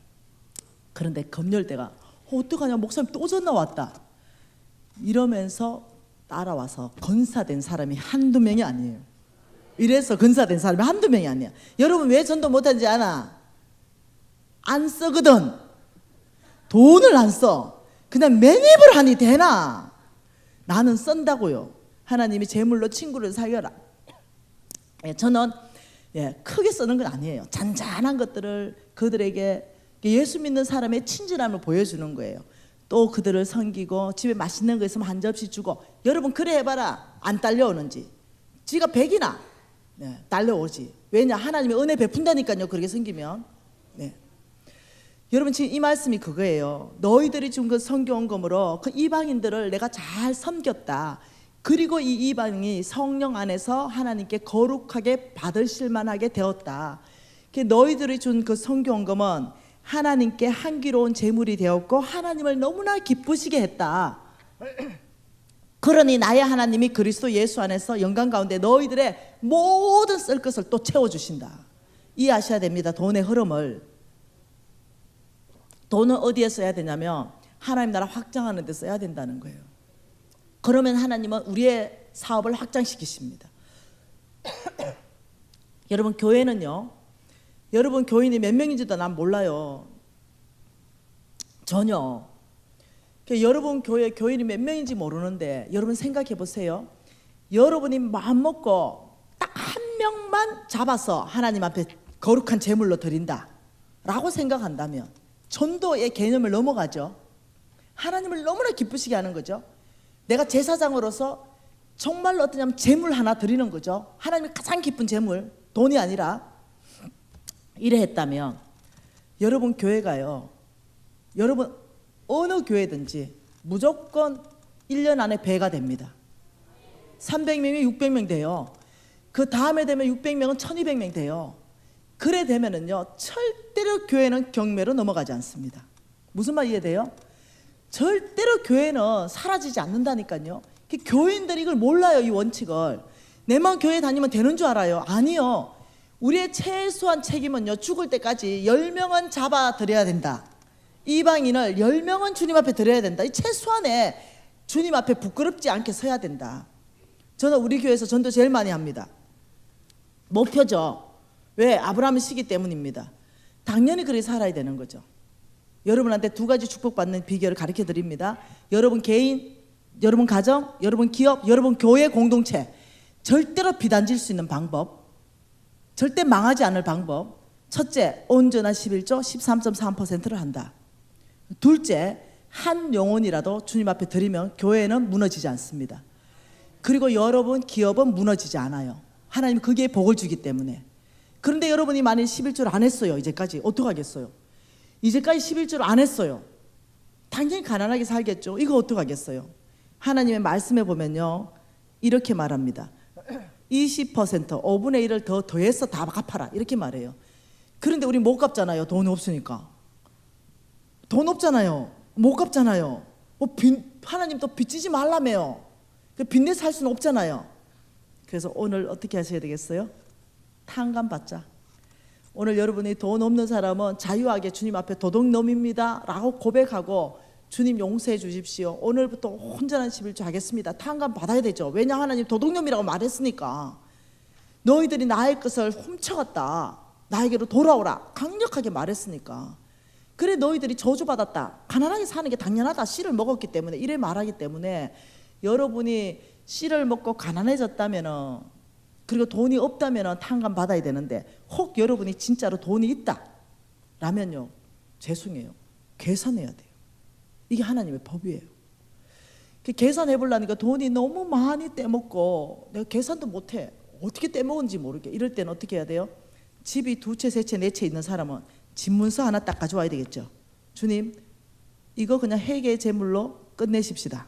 그런데 금요일 때가 어떡하냐 목사님 또 전화 왔다 이러면서 따라와서 건사된 사람이 한두 명이 아니에요. 이래서 건사된 사람이 한두 명이 아니야. 여러분 왜 전도 못하는지 아나? 안 쓰거든. 돈을 안 써. 그냥 매입을 하니 되나? 나는 쓴다고요. 하나님이 제물로 친구를 사귀어라. 저는 예, 크게 쓰는 건 아니에요. 잔잔한 것들을 그들에게 예수 믿는 사람의 친절함을 보여주는 거예요. 또 그들을 섬기고 집에 맛있는 거 있으면 한 접시 주고. 여러분 그래 해봐라. 안 딸려오는지. 지가 100이나 네, 딸려오지. 왜냐? 하나님의 은혜 베푼다니까요. 그렇게 섬기면. 네. 여러분 지금 이 말씀이 그거예요. 너희들이 준 그 성경금으로 그 이방인들을 내가 잘 섬겼다. 그리고 이 이방인이 성령 안에서 하나님께 거룩하게 받으실 만하게 되었다. 너희들이 준 그 성경금은 하나님께 향기로운 제물이 되었고 하나님을 너무나 기쁘시게 했다. 그러니 나의 하나님이 그리스도 예수 안에서 영광 가운데 너희들의 모든 쓸 것을 또 채워주신다. 이해하셔야 됩니다. 돈의 흐름을. 돈은 어디에 써야 되냐면 하나님 나라 확장하는 데 써야 된다는 거예요. 그러면 하나님은 우리의 사업을 확장시키십니다. 여러분 교회는요, 여러분 교인이 몇 명인지도 난 몰라요. 전혀. 여러분 교회 교인이 몇 명인지 모르는데 여러분 생각해 보세요. 여러분이 마음 먹고 딱 한 명만 잡아서 하나님 앞에 거룩한 제물로 드린다 라고 생각한다면 전도의 개념을 넘어가죠. 하나님을 너무나 기쁘시게 하는 거죠. 내가 제사장으로서 정말로 어떠냐면 제물 하나 드리는 거죠. 하나님이 가장 기쁜 제물, 돈이 아니라. 이래 했다면 여러분 교회가요, 여러분 어느 교회든지 무조건 1년 안에 배가 됩니다. 300명이 600명 돼요. 그 다음에 되면 600명은 1200명 돼요. 그래 되면은요 절대로 교회는 경매로 넘어가지 않습니다. 무슨 말 이해돼요? 절대로 교회는 사라지지 않는다니까요. 교인들이 이걸 몰라요. 이 원칙을. 내만 교회 다니면 되는 줄 알아요. 아니요. 우리의 최소한 책임은요, 죽을 때까지 10명은 잡아드려야 된다. 이방인을 10명은 주님 앞에 드려야 된다. 이 최소한의 주님 앞에 부끄럽지 않게 서야 된다. 저는 우리 교회에서 전도 제일 많이 합니다. 목표죠. 왜? 아브라함의 시기 때문입니다. 당연히 그렇게 살아야 되는 거죠. 여러분한테 2가지 축복받는 비결을 가르쳐 드립니다. 여러분 개인, 여러분 가정, 여러분 기업, 여러분 교회 공동체, 절대로 비단질 수 있는 방법, 절대 망하지 않을 방법. 첫째, 온전한 11조 13.3%를 한다. 둘째, 한 영혼이라도 주님 앞에 드리면 교회는 무너지지 않습니다. 그리고 여러분 기업은 무너지지 않아요. 하나님 거기에 복을 주기 때문에. 그런데 여러분이 만일 11조를 안 했어요. 이제까지 어떡하겠어요? 이제까지 11조를 안 했어요. 당연히 가난하게 살겠죠. 이거 어떡하겠어요? 하나님의 말씀에 보면요, 이렇게 말합니다. 20% 5분의 1을 더 더해서 다 갚아라 이렇게 말해요. 그런데 우리 못 갚잖아요. 돈 없으니까. 돈 없잖아요. 못 갚잖아요. 하나님 또 빚지지 말라며요. 빚내 살 수는 없잖아요. 그래서 오늘 어떻게 하셔야 되겠어요? 탕감 받자. 오늘 여러분이 돈 없는 사람은 자유하게 주님 앞에 도둑놈입니다 라고 고백하고 주님 용서해 주십시오. 오늘부터 온전한 11조 하겠습니다. 탕감 받아야 되죠. 왜냐? 하나님 도둑놈이라고 말했으니까. 너희들이 나의 것을 훔쳐갔다. 나에게로 돌아오라. 강력하게 말했으니까. 그래 너희들이 저주받았다. 가난하게 사는 게 당연하다. 씨를 먹었기 때문에. 이래 말하기 때문에 여러분이 씨를 먹고 가난해졌다면, 그리고 돈이 없다면 탕감 받아야 되는데, 혹 여러분이 진짜로 돈이 있다 라면요, 죄송해요. 계산해야 돼요. 이게 하나님의 법이에요. 계산해 보려니까 돈이 너무 많이 떼먹고 내가 계산도 못해. 어떻게 떼먹은지 모르게. 이럴 때는 어떻게 해야 돼요? 집이 2채, 3채, 4채 있는 사람은 집문서 하나 딱 가져와야 되겠죠. 주님, 이거 그냥 회개의 제물로 끝내십시다.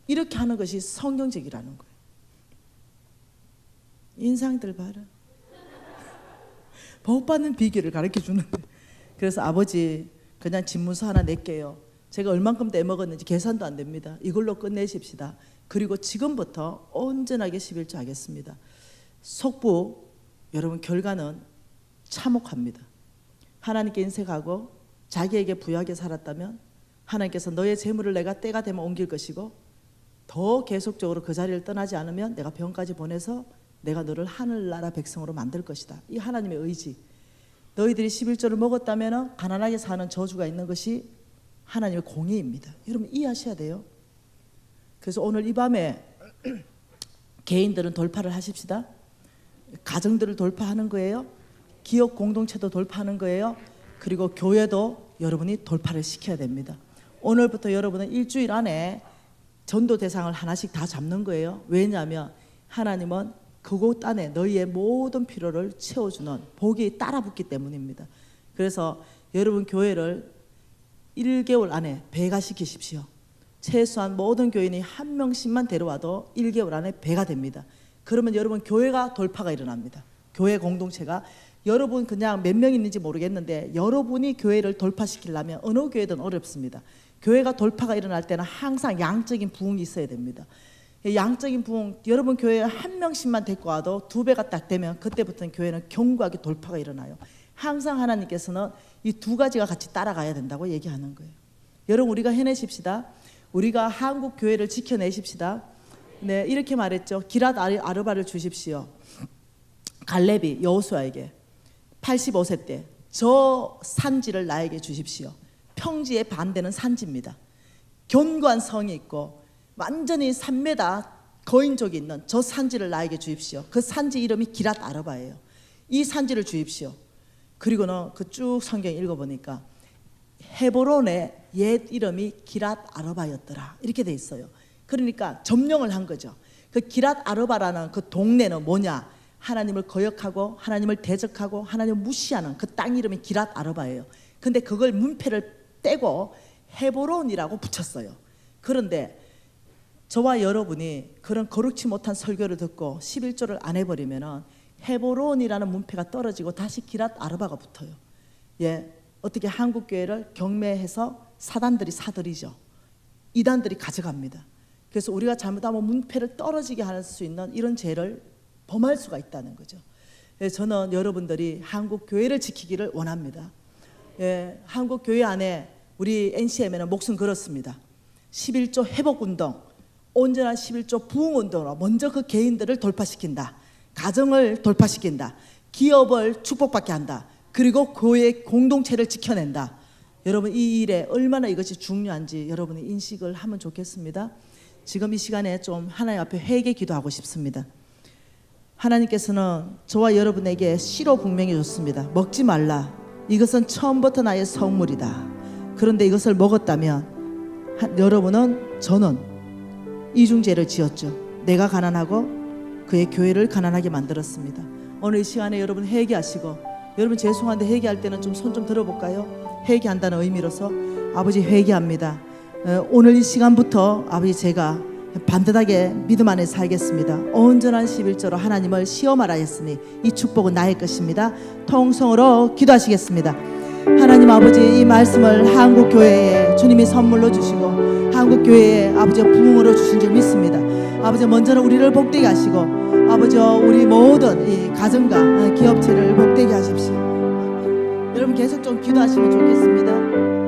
이렇게 하는 것이 성경적이라는 거예요. 인상들 봐라. 복받는 비결을 가르쳐 주는데. 그래서 아버지, 그냥 집문서 하나 낼게요. 제가 얼만큼 떼먹었는지 계산도 안 됩니다. 이걸로 끝내십시다. 그리고 지금부터 온전하게 11조 하겠습니다. 속부, 여러분 결과는 참혹합니다. 하나님께 인색하고 자기에게 부유하게 살았다면 하나님께서 너의 재물을 내가 때가 되면 옮길 것이고, 더 계속적으로 그 자리를 떠나지 않으면 내가 병까지 보내서 내가 너를 하늘나라 백성으로 만들 것이다. 이 하나님의 의지. 너희들이 11조를 먹었다면 가난하게 사는 저주가 있는 것이 하나님의 공의입니다. 여러분 이해하셔야 돼요. 그래서 오늘 이 밤에 개인들은 돌파를 하십시다. 가정들을 돌파하는 거예요. 기업 공동체도 돌파하는 거예요. 그리고 교회도 여러분이 돌파를 시켜야 됩니다. 오늘부터 여러분은 일주일 안에 전도 대상을 하나씩 다 잡는 거예요. 왜냐하면 하나님은 그곳 안에 너희의 모든 필요를 채워주는 복이 따라붙기 때문입니다. 그래서 여러분 교회를 1개월 안에 배가시키십시오. 최소한 모든 교인이 한 명씩만 데려와도 1개월 안에 배가 됩니다. 그러면 여러분 교회가 돌파가 일어납니다. 교회 공동체가 여러분 그냥 몇 명 있는지 모르겠는데 여러분이 교회를 돌파시키려면 어느 교회든 어렵습니다. 교회가 돌파가 일어날 때는 항상 양적인 부흥이 있어야 됩니다. 양적인 부흥, 여러분 교회에 한 명씩만 데리고 와도 2배가 딱 되면 그때부터는 교회는 견고하게 돌파가 일어나요. 항상 하나님께서는 이 2가지가 같이 따라가야 된다고 얘기하는 거예요. 여러분 우리가 해내십시다. 우리가 한국 교회를 지켜내십시다. 네, 이렇게 말했죠. 기랏 아르바를 주십시오. 갈렙이 여호수아에게 85세 때 저 산지를 나에게 주십시오. 평지에 반대는 산지입니다. 견고한 성이 있고 완전히 3m 거인족이 있는 저 산지를 나에게 주십시오. 그 산지 이름이 기랏 아르바예요. 이 산지를 주십시오. 그리고는 그 쭉 성경 읽어보니까 헤브론의 옛 이름이 기랏 아르바였더라 이렇게 돼 있어요. 그러니까 점령을 한 거죠. 그 기랏 아르바라는 그 동네는 뭐냐? 하나님을 거역하고 하나님을 대적하고 하나님을 무시하는 그 땅 이름이 기랏 아르바예요. 근데 그걸 문패를 떼고 헤브론이라고 붙였어요. 그런데 저와 여러분이 그런 거룩치 못한 설교를 듣고 11조를 안 해버리면은 헤브론이라는 문패가 떨어지고 다시 기랏 아르바가 붙어요. 예, 어떻게 한국 교회를 경매해서 사단들이 사들이죠. 이단들이 가져갑니다. 그래서 우리가 잘못하면 문패를 떨어지게 할 수 있는 이런 죄를 범할 수가 있다는 거죠. 예, 저는 여러분들이 한국 교회를 지키기를 원합니다. 예, 한국 교회 안에 우리 NCM에는 목숨 걸었습니다. 11조 회복운동, 온전한 11조 부흥운동으로 먼저 그 개인들을 돌파시킨다. 가정을 돌파시킨다. 기업을 축복받게 한다. 그리고 교회 공동체를 지켜낸다. 여러분 이 일에 얼마나 이것이 중요한지 여러분이 인식을 하면 좋겠습니다. 지금 이 시간에 좀 하나님 앞에 회개 기도하고 싶습니다. 하나님께서는 저와 여러분에게 씨로 분명히 줬습니다. 먹지 말라. 이것은 처음부터 나의 성물이다. 그런데 이것을 먹었다면 여러분은 저는 이중죄를 지었죠. 내가 가난하고 그의 교회를 가난하게 만들었습니다. 오늘 이 시간에 여러분 회개하시고, 여러분 죄송한데 회개할 때는 좀 손 좀 들어볼까요? 회개한다는 의미로서 아버지 회개합니다. 오늘 이 시간부터 아버지 제가 반듯하게 믿음 안에 살겠습니다. 온전한 11조로 하나님을 시험하라 했으니 이 축복은 나의 것입니다. 통성으로 기도하시겠습니다. 하나님 아버지 이 말씀을 한국교회에 주님이 선물로 주시고 한국교회에 아버지 부흥으로 주신 줄 믿습니다. 아버지 먼저는 우리를 복되게 하시고 아버지 우리 모든 이 가정과 기업체를 복되게 하십시오. 여러분 계속 좀 기도하시면 좋겠습니다.